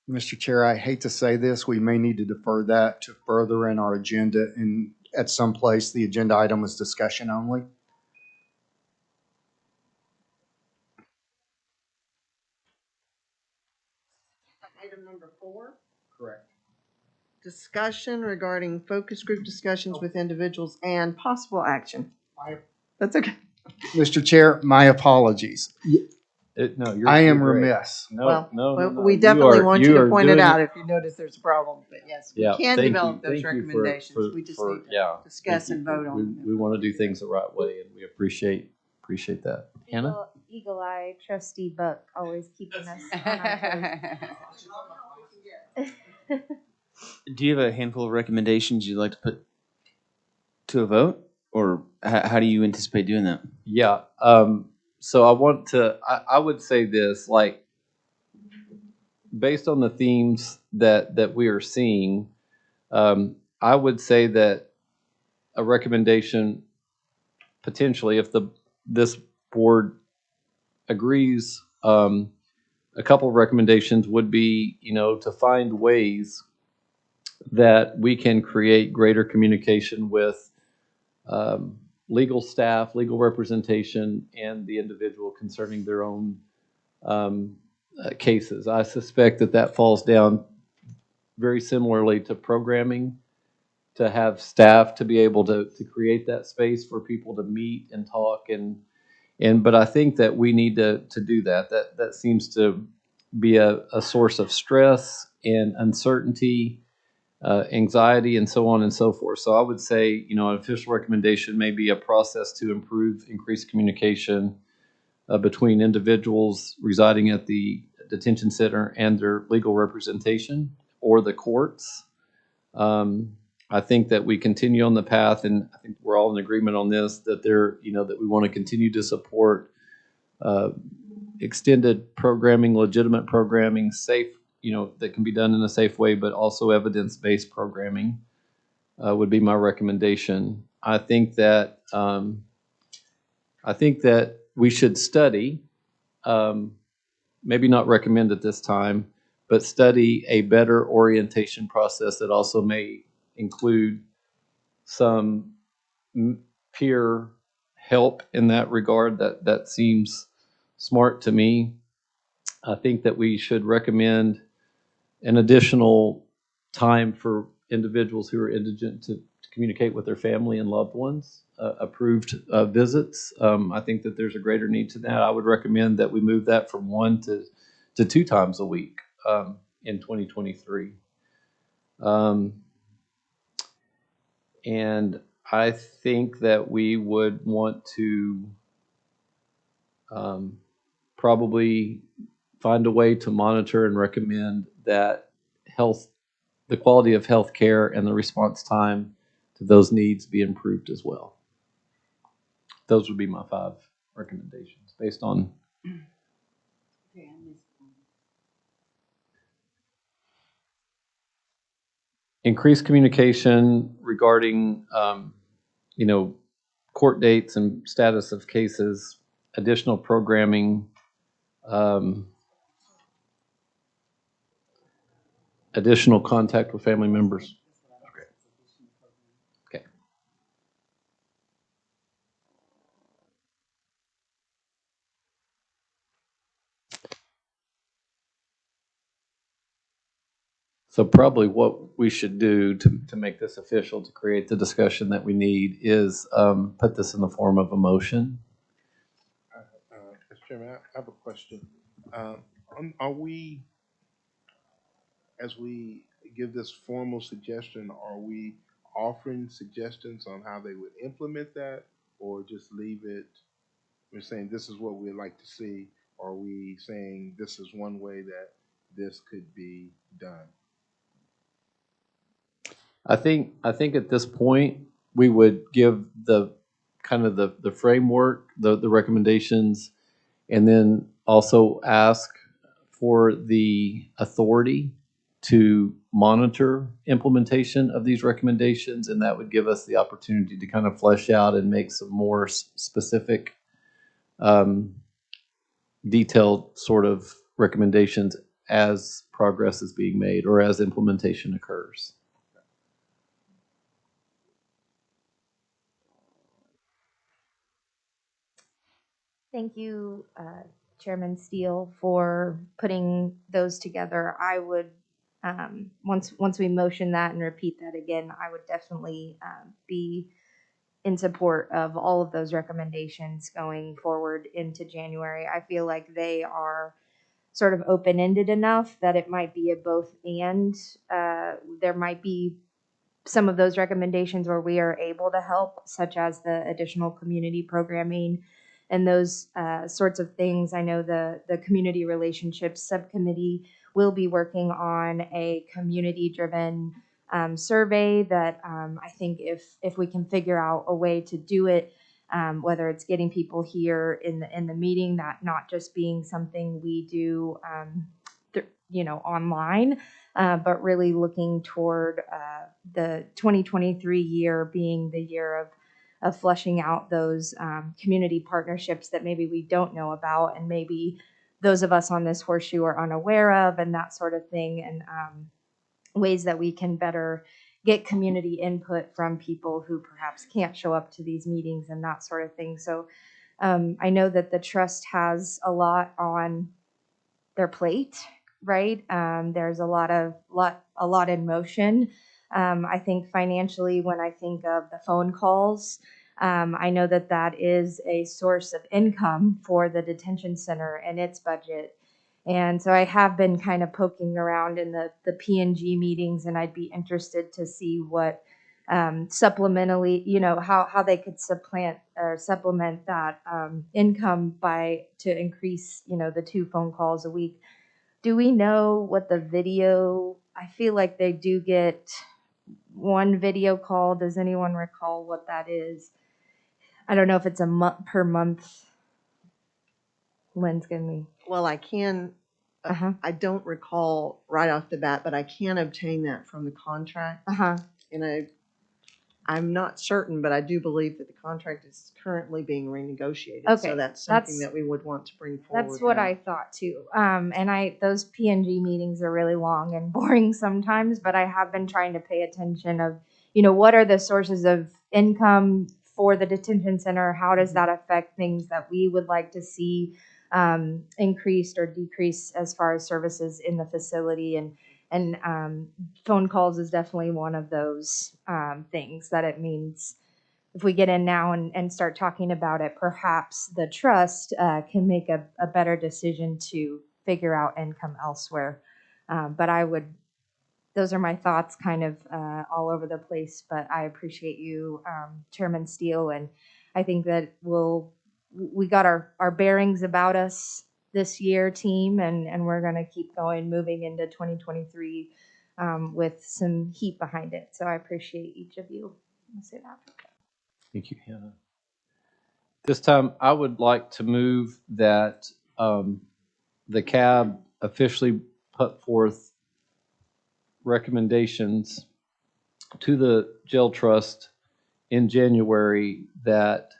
Speaker 7: Mr. Chair, I hate to say this, we may need to defer that to further in our agenda, and at some place, the agenda item was discussion only.
Speaker 10: Item number 4,
Speaker 7: Correct.
Speaker 10: discussion regarding focus group discussions with individuals and possible action. That's okay.
Speaker 7: Mr. Chair, my apologies.
Speaker 3: No,
Speaker 7: I am
Speaker 3: you're great.
Speaker 7: remiss.
Speaker 3: No,
Speaker 10: Well,
Speaker 3: no, no, no.
Speaker 10: we definitely want you to
Speaker 3: are
Speaker 10: point it
Speaker 3: doing
Speaker 10: out if you notice there's a problem. But yes, we
Speaker 3: Yeah,
Speaker 10: can
Speaker 3: thank
Speaker 10: develop
Speaker 3: you.
Speaker 10: those
Speaker 3: Thank you for-
Speaker 10: recommendations. We just need to
Speaker 3: yeah,
Speaker 10: discuss
Speaker 3: thank
Speaker 10: and
Speaker 3: you.
Speaker 10: vote on them.
Speaker 3: We want to do things the right way, and we appreciate that. Hannah?
Speaker 9: Eagle Eye Trustee Buck always keeping us on our toes.
Speaker 5: Do you have a handful of recommendations you'd like to put to a vote, or how do you anticipate doing that?
Speaker 3: Yeah. So I would say this, like, based on the themes that we are seeing, I would say that a recommendation, potentially, if this board agrees, a couple of recommendations would be, to find ways that we can create greater communication with legal staff, legal representation, and the individual concerning their own cases. I suspect that falls down very similarly to programming, to have staff to be able to create that space for people to meet and talk but I think that we need to do that. That seems to be a source of stress and uncertainty, anxiety, and so on and so forth. So I would say, an official recommendation may be a process to increase communication between individuals residing at the detention center and their legal representation or the courts. I think that we continue on the path, and I think we're all in agreement on this, that that we want to continue to support extended programming, legitimate programming, safe, that can be done in a safe way, but also evidence-based programming would be my recommendation. I think that we should study, maybe not recommend at this time, but study a better orientation process that also may include some peer help in that regard. That seems smart to me. I think that we should recommend an additional time for individuals who are indigent to communicate with their family and loved ones, approved visits. I think that there's a greater need to that. I would recommend that we move that from 1 to 2 times a week in 2023. And I think that we would want to probably find a way to monitor and recommend that the quality of health care and the response time to those needs be improved as well. Those would be my 5 recommendations based on. Increased communication regarding, court dates and status of cases, additional programming, additional contact with family members. Okay. So probably what we should do to make this official, to create the discussion that we need, is put this in the form of a motion.
Speaker 11: Mr. Chairman, I have a question. Are we, as we give this formal suggestion, are we offering suggestions on how they would implement that, or just leave it, we're saying this is what we'd like to see, or are we saying this is one way that this could be done?
Speaker 3: I think at this point we would give the kind of the framework, the recommendations, and then also ask for the authority to monitor implementation of these recommendations, and that would give us the opportunity to kind of flesh out and make some more specific, detailed sort of recommendations as progress is being made or as implementation occurs.
Speaker 9: Thank you, Chairman Steele, for putting those together. I would, once we motion that and repeat that again, I would definitely be in support of all of those recommendations going forward into January. I feel like they are sort of open-ended enough that it might be a both and. There might be some of those recommendations where we are able to help, such as the additional community programming and those sorts of things. I know the community relationships subcommittee will be working on a community-driven survey that I think if we can figure out a way to do it, whether it's getting people here in the meeting, that not just being something we do, online, but really looking toward the 2023 year being the year of fleshing out those community partnerships that maybe we don't know about, and maybe those of us on this horseshoe are unaware of, and that sort of thing, and ways that we can better get community input from people who perhaps can't show up to these meetings and that sort of thing. So I know that the trust has a lot on their plate, right? There's a lot in motion. I think financially, when I think of the phone calls, I know that is a source of income for the detention center and its budget. And so I have been kind of poking around in the P&G meetings, and I'd be interested to see what supplementally, how they could supplement that income to increase, the 2 phone calls a week. Do we know what the video? I feel like they do get 1 video call. Does anyone recall what that is? I don't know if it's a month per month. Lynn's giving me.
Speaker 10: Well, I can, I don't recall right off the bat, but I can obtain that from the contract. And I'm not certain, but I do believe that the contract is currently being renegotiated.
Speaker 9: Okay,
Speaker 10: So that's something that we would want to bring forward.
Speaker 9: That's what
Speaker 10: now.
Speaker 9: I thought too. And those P&G meetings are really long and boring sometimes, but I have been trying to pay attention of, what are the sources of income for the detention center? How does that affect things that we would like to see increased or decreased as far as services in the facility? And phone calls is definitely one of those things that it means. If we get in now and start talking about it, perhaps the trust can make a better decision to figure out income elsewhere. But those are my thoughts kind of all over the place, but I appreciate you, Chairman Steele, and I think that we got our bearings about us this year, team, and we're going to keep going, moving into 2023 with some heat behind it. So I appreciate each of you. I'll say that.
Speaker 3: Thank you, Hannah. This time, I would like to move that the CAB officially put forth recommendations to the jail trust in January that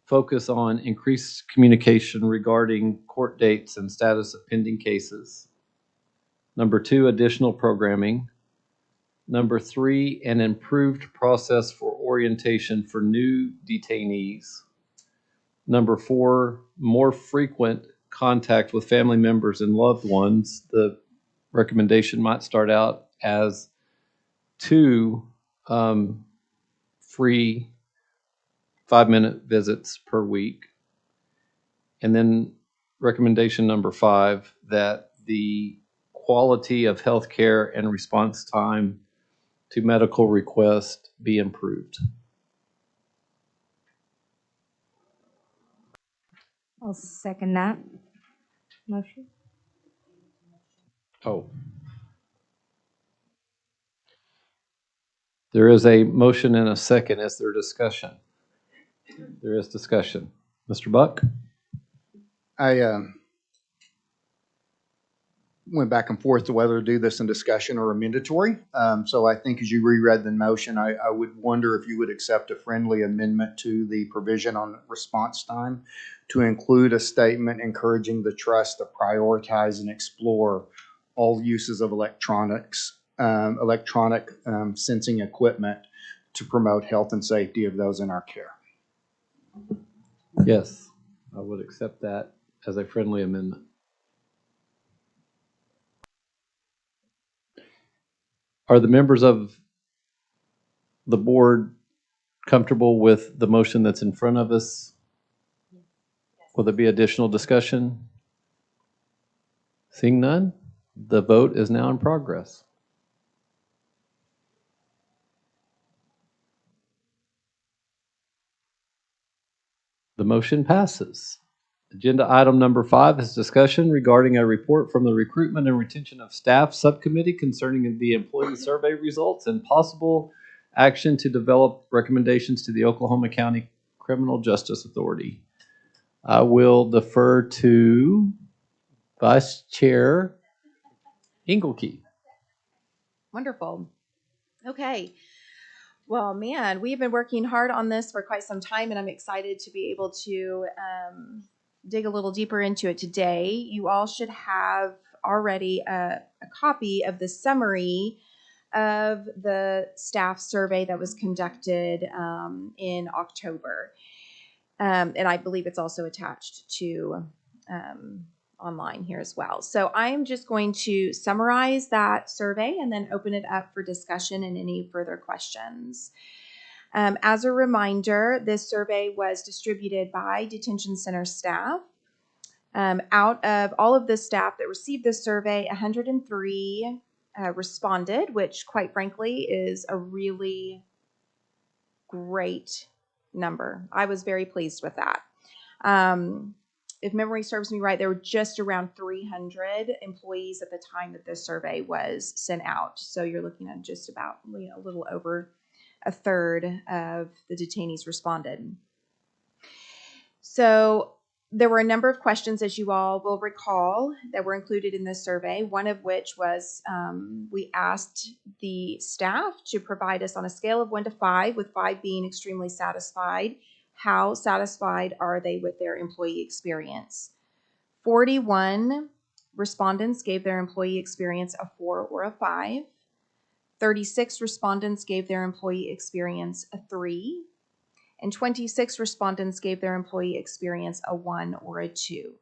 Speaker 3: focus on increased communication regarding court dates and status of pending cases. Number 2, additional programming. Number 3, an improved process for orientation for new detainees. Number 4, more frequent contact with family members and loved ones. The recommendation might start out as 2 free 5-minute visits per week. And then recommendation number 5, that the quality of healthcare and response time to medical request be improved.
Speaker 9: I'll second that motion.
Speaker 3: Oh. There is a motion and a second. Is there discussion? There is discussion. Mr. Buck?
Speaker 7: I went back and forth to whether to do this in discussion or a mandatory. So I think as you reread the motion, I would wonder if you would accept a friendly amendment to the provision on response time to include a statement encouraging the trust to prioritize and explore all uses of electronics, electronic sensing equipment to promote health and safety of those in our care.
Speaker 3: Yes, I would accept that as a friendly amendment. Are the members of the board comfortable with the motion that's in front of us? Will there be additional discussion? Seeing none, the vote is now in progress. The motion passes. Agenda item number 5 is discussion regarding a report from the Recruitment and Retention of Staff Subcommittee concerning the employee survey results and possible action to develop recommendations to the Oklahoma County Criminal Justice Authority. I will defer to Vice Chair Engelke.
Speaker 8: Wonderful. Okay. Well, man, we've been working hard on this for quite some time, and I'm excited to be able to dig a little deeper into it today. You all should have already a copy of the summary of the staff survey that was conducted in October. And I believe it's also attached to online here as well. So I'm just going to summarize that survey and then open it up for discussion and any further questions. As a reminder, this survey was distributed by detention center staff. Out of all of the staff that received this survey, 103 responded, which quite frankly is a really great number. I was very pleased with that. If memory serves me right, there were just around 300 employees at the time that this survey was sent out. So you're looking at just about, a little over a third of the detainees responded. So there were a number of questions, as you all will recall, that were included in this survey, one of which was we asked the staff to provide us on a scale of 1 to 5, with 5 being extremely satisfied. How satisfied are they with their employee experience? 41 respondents gave their employee experience a 4 or a 5. 36 respondents gave their employee experience a 3. And 26 respondents gave their employee experience a 1 or a 2.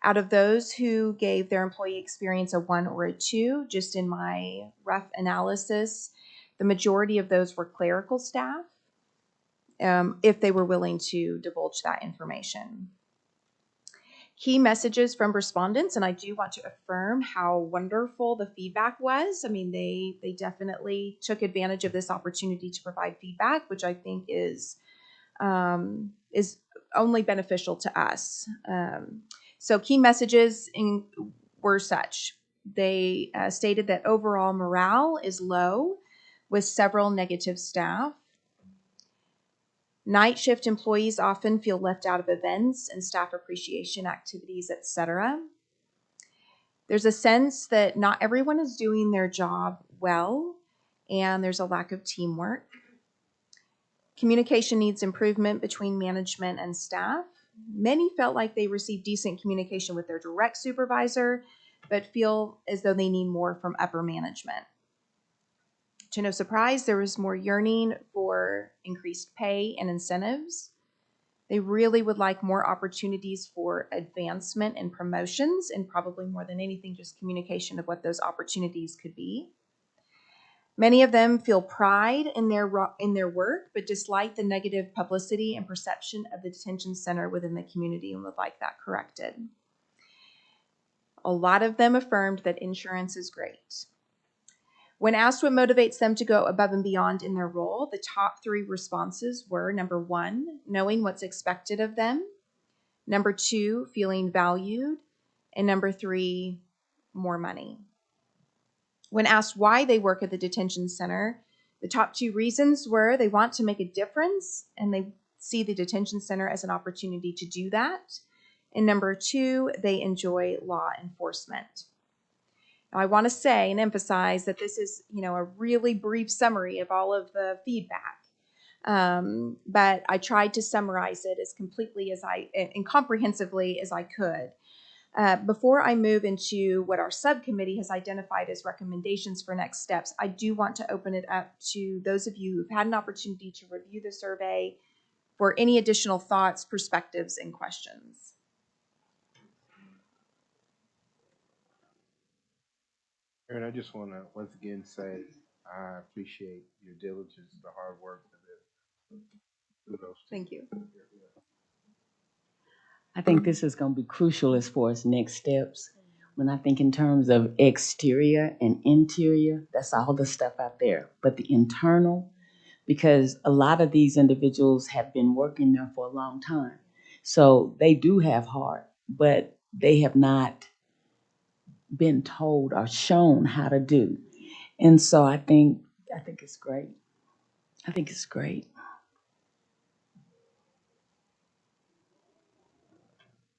Speaker 8: Out of those who gave their employee experience a 1 or a 2, just in my rough analysis, the majority of those were clerical staff, if they were willing to divulge that information. Key messages from respondents, and I do want to affirm how wonderful the feedback was. I mean, they definitely took advantage of this opportunity to provide feedback, which I think is only beneficial to us. So key messages were such. They stated that overall morale is low, with several negative staff. Night shift employees often feel left out of events and staff appreciation activities, etc. There's a sense that not everyone is doing their job well, and there's a lack of teamwork. Communication needs improvement between management and staff. Many felt like they received decent communication with their direct supervisor, but feel as though they need more from upper management. To no surprise, there was more yearning for increased pay and incentives. They really would like more opportunities for advancement and promotions, and probably more than anything, just communication of what those opportunities could be. Many of them feel pride in their work, but dislike the negative publicity and perception of the detention center within the community and would like that corrected. A lot of them affirmed that insurance is great. When asked what motivates them to go above and beyond in their role, the top 3 responses were: number 1, knowing what's expected of them; number 2, feeling valued; and number 3, more money. When asked why they work at the detention center, the top 2 reasons were they want to make a difference and they see the detention center as an opportunity to do that. And number 2, they enjoy law enforcement. I want to say and emphasize that this is, a really brief summary of all of the feedback. But I tried to summarize it as completely and comprehensively as I could. Before I move into what our subcommittee has identified as recommendations for next steps, I do want to open it up to those of you who've had an opportunity to review the survey for any additional thoughts, perspectives, and questions.
Speaker 11: Aaron, I just want to once again say I appreciate your diligence, the hard work for this. Kudos.
Speaker 8: Thank you.
Speaker 6: I think this is going to be crucial as far as next steps. When I think in terms of exterior and interior, that's all the stuff out there. But the internal, because a lot of these individuals have been working there for a long time. So they do have heart, but they have not been told or shown how to do. And so I think it's great. I think it's great.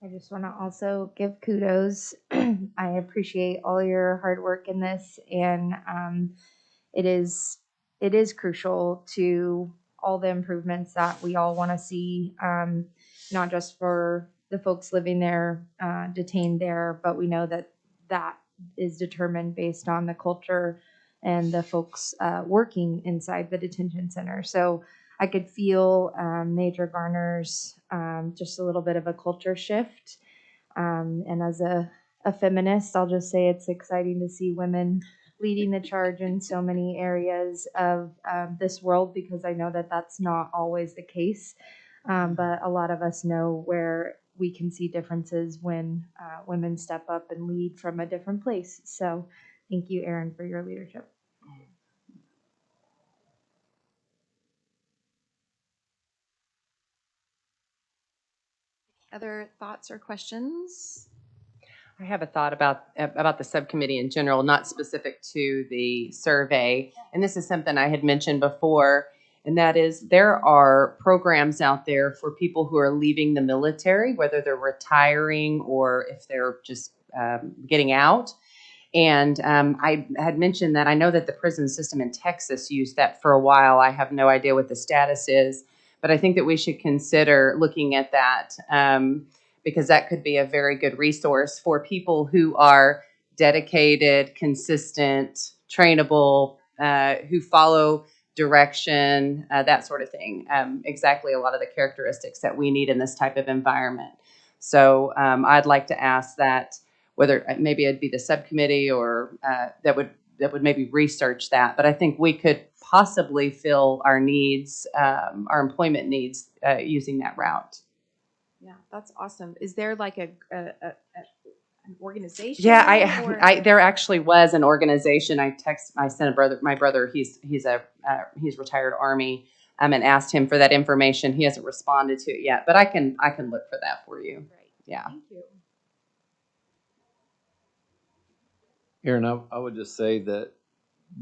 Speaker 9: I just want to also give kudos. I appreciate all your hard work in this, and it is crucial to all the improvements that we all want to see, not just for the folks living there, detained there, but we know that that is determined based on the culture and the folks working inside the detention center. So I could feel Major Garner's just a little bit of a culture shift. And as a feminist, I'll just say it's exciting to see women leading the charge in so many areas of this world, because I know that that's not always the case. But a lot of us know where we can see differences when women step up and lead from a different place. So thank you, Aaron, for your leadership.
Speaker 8: Other thoughts or questions?
Speaker 1: I have a thought about the subcommittee in general, not specific to the survey. And this is something I had mentioned before, and that is there are programs out there for people who are leaving the military, whether they're retiring or if they're just getting out. And I had mentioned that I know that the prison system in Texas used that for a while. I have no idea what the status is, but I think that we should consider looking at that. Because that could be a very good resource for people who are dedicated, consistent, trainable, who follow direction, that sort of thing. Exactly a lot of the characteristics that we need in this type of environment. So I'd like to ask that whether maybe it'd be the subcommittee or that would maybe research that. But I think we could possibly fill our needs, our employment needs, using that route.
Speaker 8: Yeah, that's awesome. Is there like an organization?
Speaker 1: Yeah,
Speaker 8: or-
Speaker 1: there actually was an organization. I sent my brother. He's retired Army, and asked him for that information. He hasn't responded to it yet, but I can look for that for you.
Speaker 8: Great.
Speaker 1: Yeah.
Speaker 8: Thank you.
Speaker 3: Aaron, I would just say that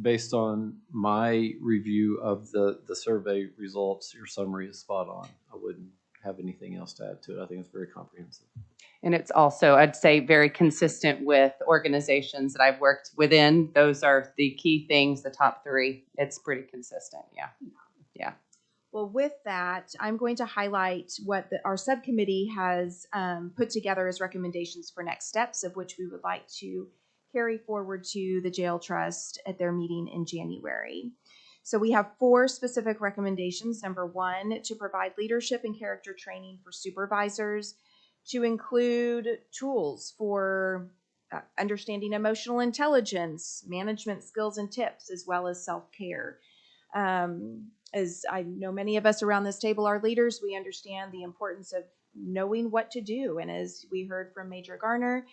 Speaker 3: based on my review of the survey results, your summary is spot on. I wouldn't have anything else to add to it. I think it's very comprehensive.
Speaker 1: And it's also, I'd say, very consistent with organizations that I've worked within. Those are the key things, the top three. It's pretty consistent. Yeah. Yeah.
Speaker 8: Well, with that, I'm going to highlight what our subcommittee has put together as recommendations for next steps, of which we would like to carry forward to the jail trust at their meeting in January. So we have 4 specific recommendations. Number 1, to provide leadership and character training for supervisors, to include tools for understanding emotional intelligence, management skills and tips, as well as self-care. As I know many of us around this table are leaders, we understand the importance of knowing what to do. And as we heard from Major Garner,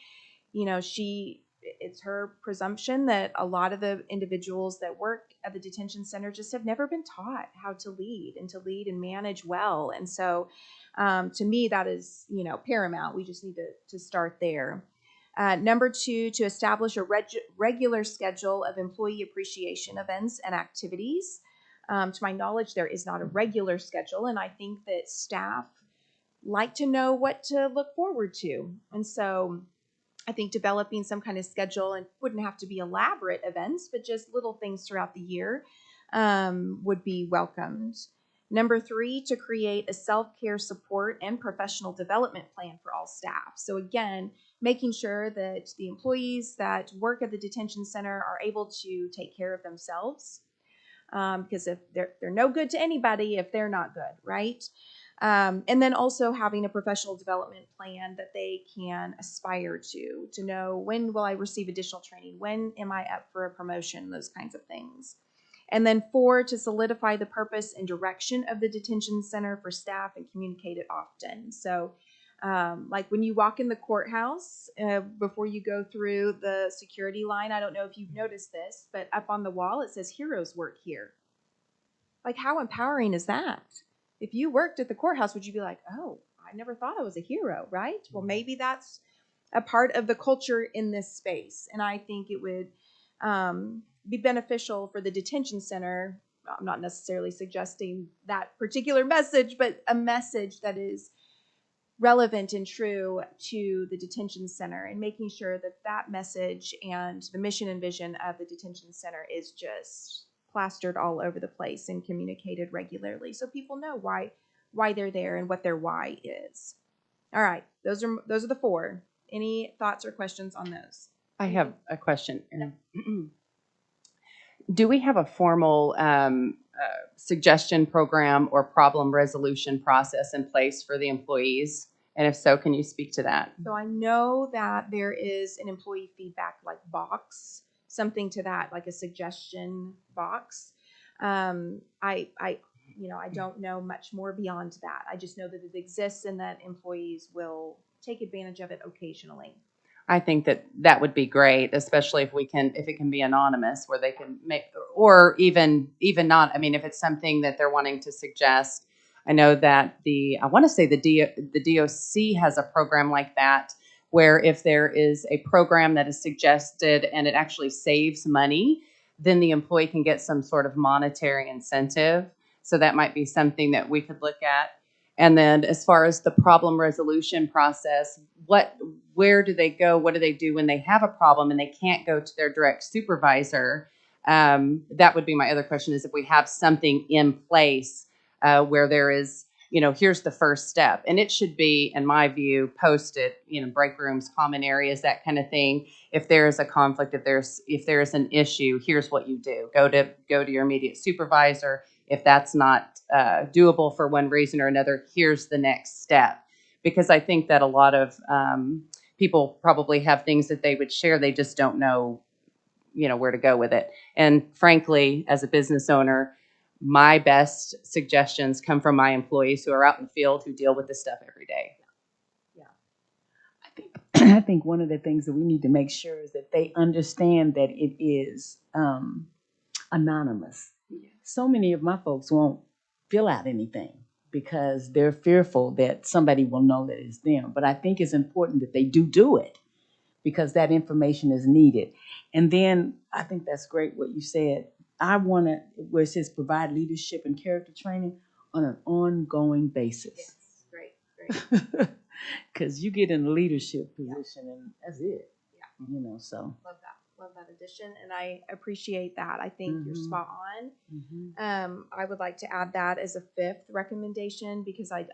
Speaker 8: it's her presumption that a lot of the individuals that work at the detention center just have never been taught how to lead and manage well. And so to me, that is, paramount. We just need to start there. Number 2, to establish a regular schedule of employee appreciation events and activities. To my knowledge, there is not a regular schedule, and I think that staff like to know what to look forward to. And so I think developing some kind of schedule, and wouldn't have to be elaborate events, but just little things throughout the year would be welcomed. Number 3, to create a self-care support and professional development plan for all staff. So again, making sure that the employees that work at the detention center are able to take care of themselves. Because if they're no good to anybody if they're not good, right? And then also having a professional development plan that they can aspire to know when will I receive additional training, when am I up for a promotion, those kinds of things. And then 4, to solidify the purpose and direction of the detention center for staff and communicate it often. So like when you walk in the courthouse, before you go through the security line, I don't know if you've noticed this, but up on the wall it says heroes work here. Like, how empowering is that? If you worked at the courthouse, would you be like, oh, I never thought I was a hero, right? Well, maybe that's a part of the culture in this space. And I think it would be beneficial for the detention center. I'm not necessarily suggesting that particular message, but a message that is relevant and true to the detention center, and making sure that that message and the mission and vision of the detention center is just plastered all over the place and communicated regularly so people know why they're there and what their why is. All right, those are the 4. Any thoughts or questions on those?
Speaker 1: I have a question. Do we have a formal suggestion program or problem resolution process in place for the employees? And if so, can you speak to that?
Speaker 8: So I know that there is an employee feedback like box, something to that, like a suggestion box. I don't know much more beyond that. I just know that it exists and that employees will take advantage of it occasionally.
Speaker 1: I think that would be great, especially if it can be anonymous, where they can make, or even not. I mean, if it's something that they're wanting to suggest. I know that I want to say the DOC has a program like that, where if there is a program that is suggested and it actually saves money, then the employee can get some sort of monetary incentive. So that might be something that we could look at. And then as far as the problem resolution process, where do they go? What do they do when they have a problem and they can't go to their direct supervisor? That would be my other question, is if we have something in place where there is, here's the first step. And it should be, in my view, posted, break rooms, common areas, that kind of thing. If there is a conflict, if there's an issue, here's what you do. Go to your immediate supervisor. If that's not doable for one reason or another, here's the next step. Because I think that a lot of people probably have things that they would share. They just don't know, where to go with it. And frankly, as a business owner, my best suggestions come from my employees who are out in the field, who deal with this stuff every day.
Speaker 6: I think one of the things that we need to make sure is that they understand that it is anonymous. So many of my folks won't fill out anything because they're fearful that somebody will know that it's them. But I think it's important that they do it, because that information is needed. And then I think that's great what you said. I want to, where it says provide leadership and character training on an ongoing basis.
Speaker 8: Yes, great.
Speaker 6: Because you get in a leadership position and that's it.
Speaker 8: Yeah.
Speaker 6: So.
Speaker 8: Love that addition, and I appreciate that. I think you're spot on. I would like to add that as a 5th recommendation, because I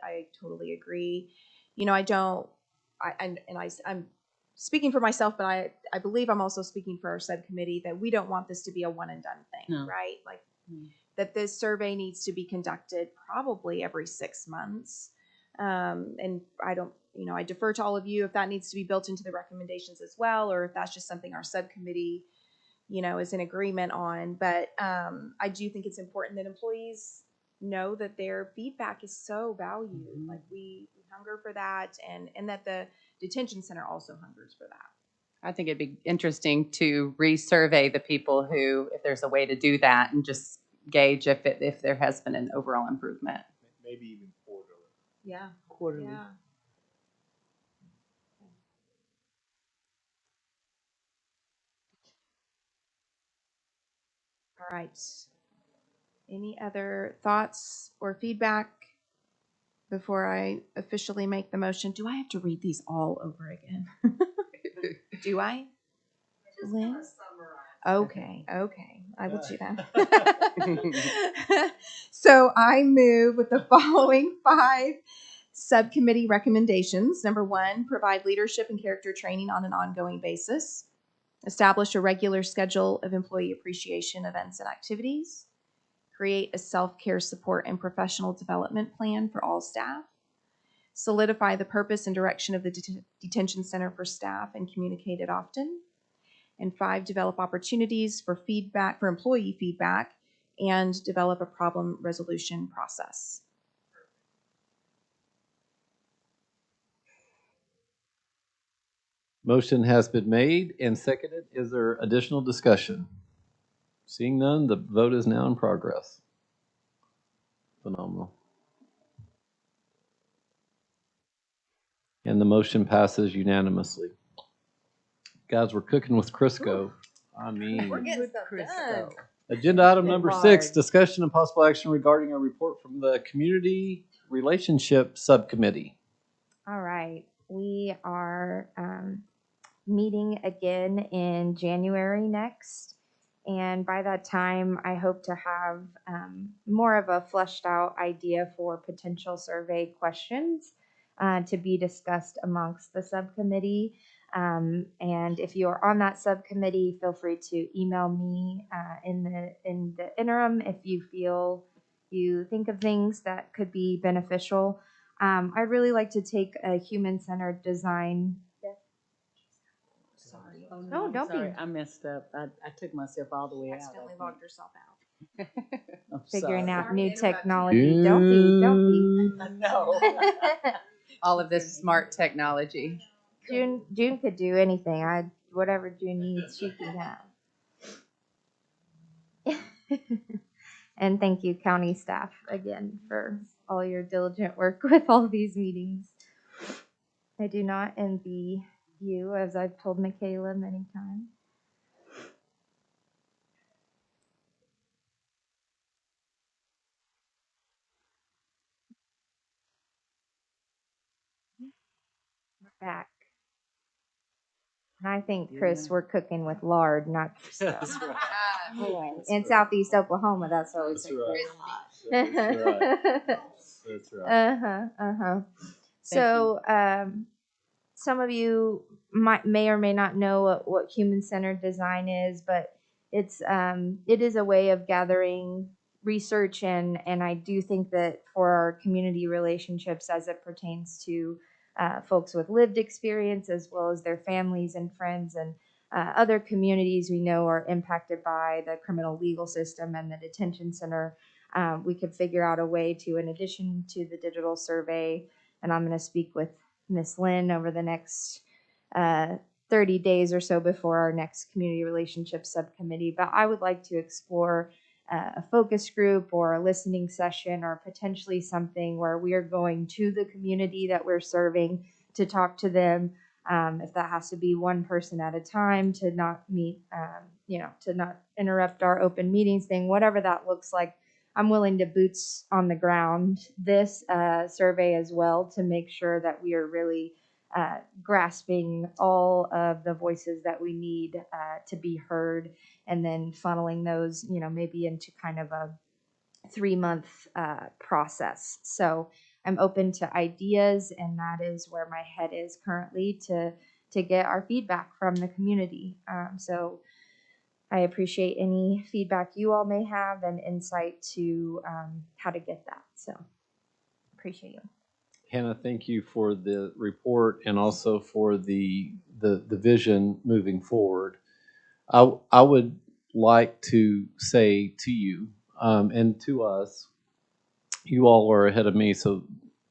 Speaker 8: totally agree. I'm speaking for myself, but I believe I'm also speaking for our subcommittee, that we don't want this to be a one and done thing, right? Like that this survey needs to be conducted probably every 6 months. And I defer to all of you if that needs to be built into the recommendations as well, or if that's just something our subcommittee, is in agreement on. But I do think it's important that employees know that their feedback is so valued. Like we hunger for that, and that the detention center also hungers for that.
Speaker 1: I think it'd be interesting to resurvey the people who, if there's a way to do that, and just gauge if there has been an overall improvement.
Speaker 11: Maybe even quarterly.
Speaker 8: Yeah.
Speaker 6: Quarterly.
Speaker 8: Yeah. All right. Any other thoughts or feedback before I officially make the motion? Do I have to read these all over again? Do I? Liz? Okay, okay, I will do that. So I move with the following 5 subcommittee recommendations. Number 1, provide leadership and character training on an ongoing basis. Establish a regular schedule of employee appreciation events and activities. Create a self-care support and professional development plan for all staff. Solidify the purpose and direction of the detention center for staff and communicate it often. And 5, develop opportunities for feedback, for employee feedback, and develop a problem resolution process.
Speaker 3: Motion has been made and seconded. Is there additional discussion? Seeing none, the vote is now in progress. Phenomenal. And the motion passes unanimously. Guys, we're cooking with Crisco. I mean,
Speaker 8: getting stuff done.
Speaker 3: agenda item number 6,
Speaker 8: Hard.
Speaker 3: discussion and possible action regarding a report from the Community Relationship Subcommittee.
Speaker 9: All right, we are meeting again in January next. And by that time, I hope to have more of a fleshed out idea for potential survey questions to be discussed amongst the subcommittee. And if you are on that subcommittee, feel free to email me in the interim if you feel you think of things that could be beneficial. I'd really like to take a human-centered design.
Speaker 6: Sorry.
Speaker 9: No, don't be.
Speaker 6: Sorry, I messed up. I took myself all the way out.
Speaker 8: Accidentally logged herself out.
Speaker 6: I'm
Speaker 9: Figuring
Speaker 6: sorry.
Speaker 9: out new technology. Don't be.
Speaker 6: No.
Speaker 1: All of this smart technology.
Speaker 9: June could do anything. Whatever June needs, she can have. And thank you, county staff, again for all your diligent work with all these meetings. I do not envy you, as I've told Michaela many times. We're back. And I think, Chris, we're cooking with lard, not stuff.
Speaker 3: That's right.
Speaker 9: Anyway, in Southeast Oklahoma, that's always
Speaker 3: That's
Speaker 9: a
Speaker 3: right.
Speaker 9: good
Speaker 3: That's right.
Speaker 9: Uh-huh. So, some of you may or may not know what human-centered design is, but it is a way of gathering research, and I do think that for our community relationships as it pertains to folks with lived experience, as well as their families and friends and other communities we know are impacted by the criminal legal system and the detention center, we could figure out a way to, in addition to the digital survey, and I'm going to speak with Miss Lynn over the next 30 days or so before our next community relationships subcommittee, but I would like to explore a focus group or a listening session or potentially something where we are going to the community that we're serving to talk to them. If that has to be one person at a time to not meet, to not interrupt our open meetings thing, whatever that looks like, I'm willing to boots on the ground this survey as well to make sure that we are really grasping all of the voices that we need to be heard, and then funneling those, maybe into kind of a 3-month process. So I'm open to ideas, and that is where my head is currently to get our feedback from the community. So I appreciate any feedback you all may have and insight to how to get that. So appreciate you.
Speaker 3: Hannah, thank you for the report and also for the vision moving forward. I would like to say to you and to us, you all are ahead of me, so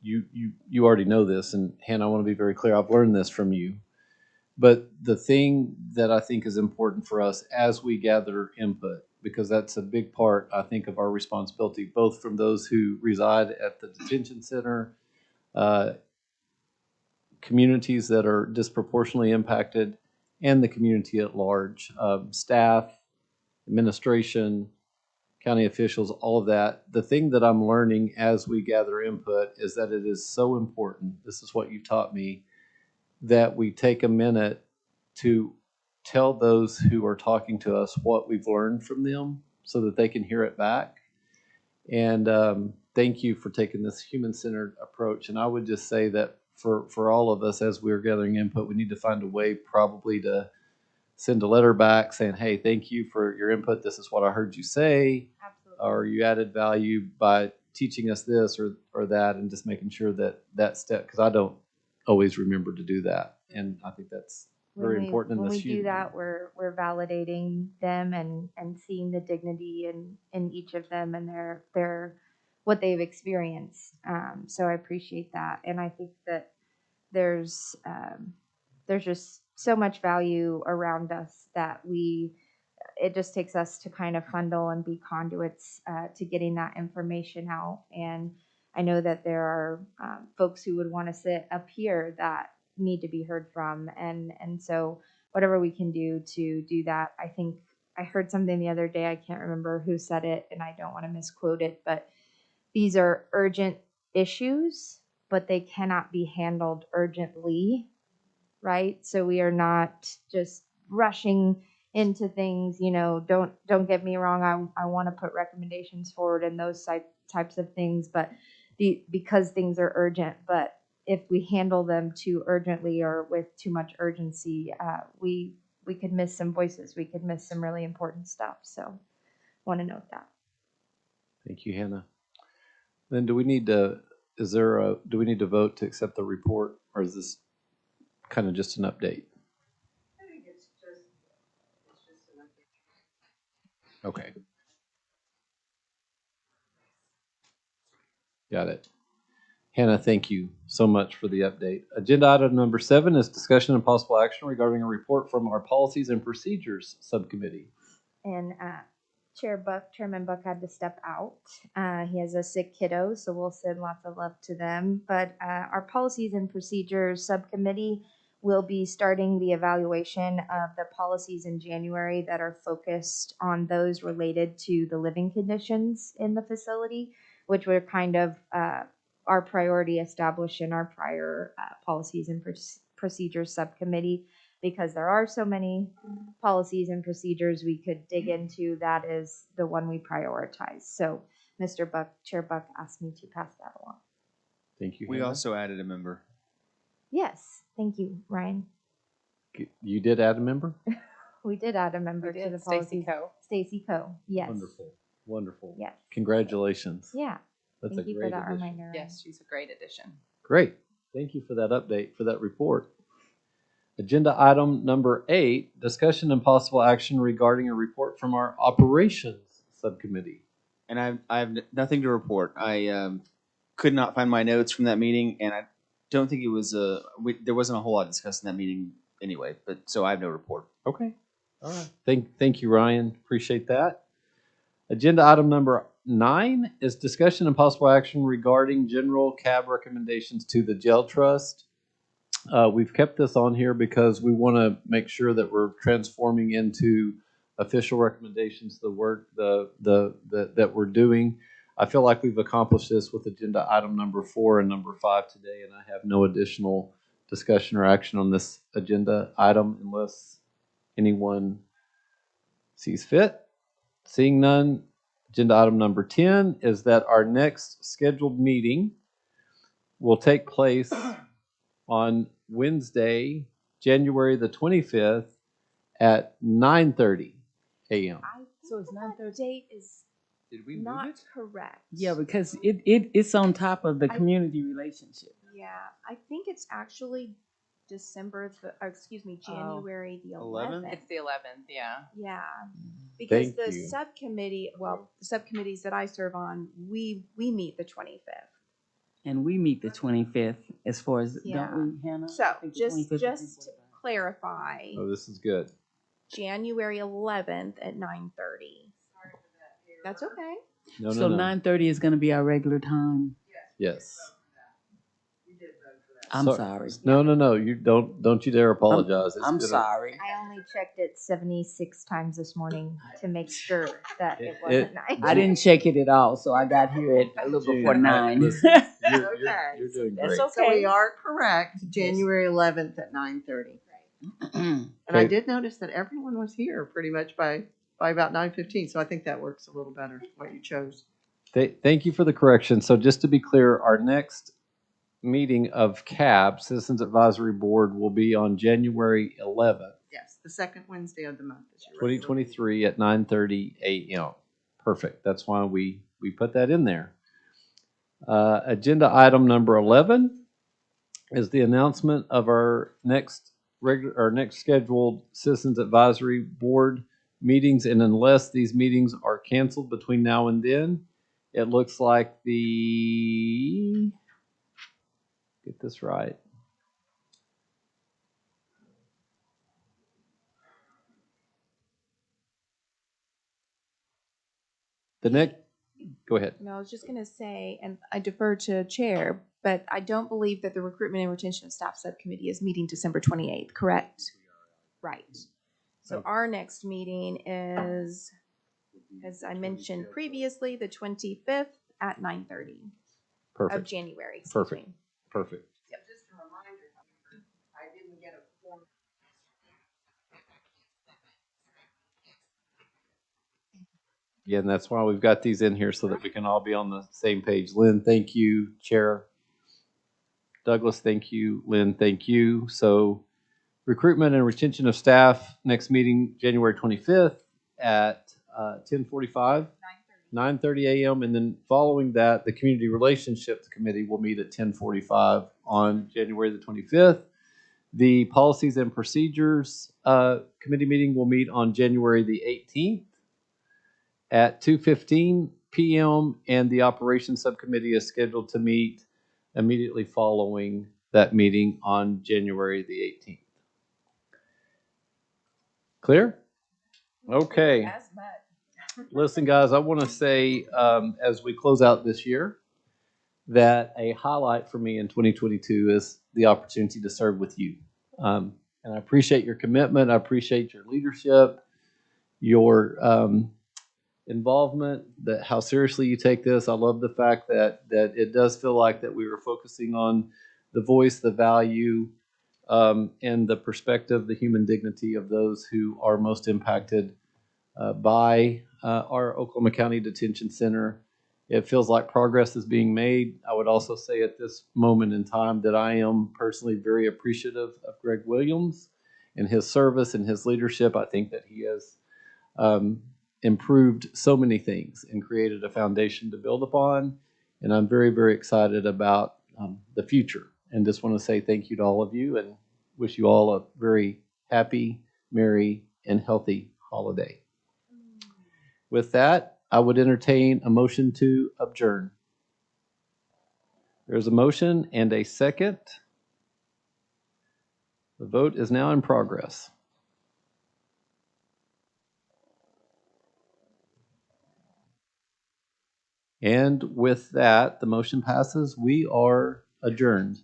Speaker 3: you already know this. And Hannah, I want to be very clear. I've learned this from you. But the thing that I think is important for us as we gather input, because that's a big part, I think, of our responsibility, both from those who reside at the detention center, communities that are disproportionately impacted, and the community at large, staff, administration, county officials, all of that. The thing that I'm learning as we gather input is that it is so important, this is what you taught me, that we take a minute to tell those who are talking to us what we've learned from them so that they can hear it back. And thank you for taking this human-centered approach. And I would just say that for all of us, as we're gathering input, we need to find a way probably to send a letter back saying, hey, thank you for your input. This is what I heard you say.
Speaker 9: Absolutely.
Speaker 3: Or you added value by teaching us this or that, and just making sure that step, because I don't always remember to do that. And I think that's very important in
Speaker 9: when
Speaker 3: this
Speaker 9: we do that, we're validating them and seeing the dignity in each of them and their what they've experienced. So I appreciate that, and I think that there's just so much value around us that it just takes us to kind of funnel and be conduits to getting that information out. And I know that there are folks who would want to sit up here that need to be heard from. And so whatever we can do to do that, I think I heard something the other day, I can't remember who said it, and I don't want to misquote it, but these are urgent issues, but they cannot be handled urgently, right? So we are not just rushing into things, don't get me wrong. I want to put recommendations forward and those types of things, but because things are urgent, but if we handle them too urgently or with too much urgency, we could miss some voices. We could miss some really important stuff. So want to note that.
Speaker 3: Thank you, Hannah. Then do we need to vote to accept the report, or is this kind of just an update?
Speaker 1: I think it's just an update.
Speaker 3: Okay. Got it. Hannah, thank you so much for the update. Agenda item number 7 is discussion and possible action regarding a report from our Policies and Procedures Subcommittee.
Speaker 9: And Chairman Buck had to step out. He has a sick kiddo, so we'll send lots of love to them. But our Policies and Procedures Subcommittee will be starting the evaluation of the policies in January that are focused on those related to the living conditions in the facility, which were kind of our priority established in our prior Policies and Procedures Subcommittee. Because there are so many policies and procedures we could dig into, that is the one we prioritize. So Chair Buck asked me to pass that along.
Speaker 3: Thank you,
Speaker 5: We
Speaker 3: Hannah.
Speaker 5: also added a member.
Speaker 9: Yes, thank you, Ryan.
Speaker 3: You did add a member?
Speaker 9: We did add a member to the
Speaker 1: Stacy
Speaker 9: policies.
Speaker 1: Coe.
Speaker 9: Stacy Coe, yes.
Speaker 3: Wonderful.
Speaker 9: Yes.
Speaker 3: Congratulations.
Speaker 9: Yeah,
Speaker 3: That's
Speaker 9: thank
Speaker 3: a
Speaker 9: you
Speaker 3: great
Speaker 9: for that
Speaker 3: addition.
Speaker 9: reminder. Ryan.
Speaker 1: Yes, she's a great addition.
Speaker 3: Great. Thank you for that update, for that report. Agenda item number 8, discussion and possible action regarding a report from our Operations Subcommittee.
Speaker 5: And I have nothing to report. I could not find my notes from that meeting, and I don't think it was there wasn't a whole lot discussed in that meeting anyway. But so I have no report.
Speaker 3: Okay. All right. Thank you, Ryan. Appreciate that. Agenda item number 9 is discussion and possible action regarding general CAB recommendations to the Jail Trust. We've kept this on here because we want to make sure that we're transforming into official recommendations the work that we're doing. I feel like we've accomplished this with agenda item number 4 and number 5 today, and I have no additional discussion or action on this agenda item unless anyone sees fit. Seeing none, agenda item number 10 is that our next scheduled meeting will take place on Wednesday, January the 25th at 9:30 a.m.
Speaker 6: So it's
Speaker 8: That
Speaker 6: 9:30.
Speaker 8: date is
Speaker 3: Did we
Speaker 8: not correct.
Speaker 6: Yeah, because it's on top of the
Speaker 8: I-
Speaker 6: community relationship.
Speaker 8: Yeah, I think it's actually January the 11th.
Speaker 1: It's the 11th, yeah.
Speaker 8: Yeah, because
Speaker 3: Thank
Speaker 8: the
Speaker 3: you.
Speaker 8: subcommittee, the subcommittees that I serve on, we meet the 25th.
Speaker 6: And we meet the 25th as far as,
Speaker 8: Yeah.
Speaker 6: don't we, Hannah?
Speaker 8: So
Speaker 6: I think the
Speaker 8: just
Speaker 6: 25th is
Speaker 8: to clarify,
Speaker 3: Oh, this is good.
Speaker 8: January 11th at 9:30. That's okay.
Speaker 3: No,
Speaker 6: So
Speaker 3: no.
Speaker 6: 9:30 is going to be our regular time.
Speaker 3: Yes.
Speaker 6: I'm
Speaker 3: So-
Speaker 6: sorry.
Speaker 3: No. You don't you dare apologize. It's
Speaker 6: I'm
Speaker 3: been a-
Speaker 6: sorry.
Speaker 9: I only checked it 76 times this morning to make sure that it
Speaker 3: It-
Speaker 9: wasn't 9.
Speaker 6: I didn't check it at all, so I got here at a little
Speaker 3: June,
Speaker 6: before 9.
Speaker 3: listen, You're
Speaker 10: Okay.
Speaker 3: doing
Speaker 6: That's
Speaker 3: great.
Speaker 6: okay.
Speaker 10: So we are correct, January 11th at 9:30. And I
Speaker 3: Okay.
Speaker 10: did notice that everyone was here pretty much by about 9:15, so I think that works a little better, what you chose.
Speaker 3: Thank you for the correction. So just to be clear, our next meeting of CAB, Citizens Advisory Board, will be on January 11th,
Speaker 10: Yes, the second Wednesday of the month is your
Speaker 3: 2023 at 9:30 a.m. Perfect. That's why we put that in there. Agenda item number 11 is the announcement of our next scheduled Citizens Advisory Board meetings, and unless these meetings are canceled between now and then, it looks like get this right. The next, go ahead.
Speaker 8: No, I was just going to say, and I defer to Chair, but I don't believe that the Recruitment and Retention of Staff Subcommittee is meeting December 28th, correct? Right. So our next meeting is, as I mentioned previously, the 25th at 9:30 of
Speaker 3: Perfect.
Speaker 8: January. excuse
Speaker 3: Perfect.
Speaker 8: me.
Speaker 3: Perfect.
Speaker 10: Just a reminder, I didn't get a form.
Speaker 3: Yeah, and that's why we've got these in here so that we can all be on the same page. Lynn, thank you. Chair Douglas, thank you. Lynn, thank you. So recruitment and retention of staff, next meeting, January 25th at 10:45, 9:30 a.m. And then following that, the Community Relationships Committee will meet at 10:45 on January the 25th. The Policies and Procedures Committee meeting will meet on January the 18th at 2:15 p.m. And the Operations Subcommittee is scheduled to meet immediately following that meeting on January the 18th. Clear? Okay. Listen, guys, I want to say as we close out this year that a highlight for me in 2022 is the opportunity to serve with you. And I appreciate your commitment. I appreciate your leadership, your involvement, that how seriously you take this. I love the fact that it does feel like that we were focusing on the voice, the value, and the perspective, the human dignity of those who are most impacted by our Oklahoma County Detention Center. It feels like progress is being made. I would also say at this moment in time that I am personally very appreciative of Greg Williams and his service and his leadership. I think that he has improved so many things and created a foundation to build upon. And I'm very, very excited about the future. And just want to say thank you to all of you and wish you all a very happy, merry, and healthy holiday. With that, I would entertain a motion to adjourn. There's a motion and a second. The vote is now in progress. And with that, the motion passes. We are adjourned.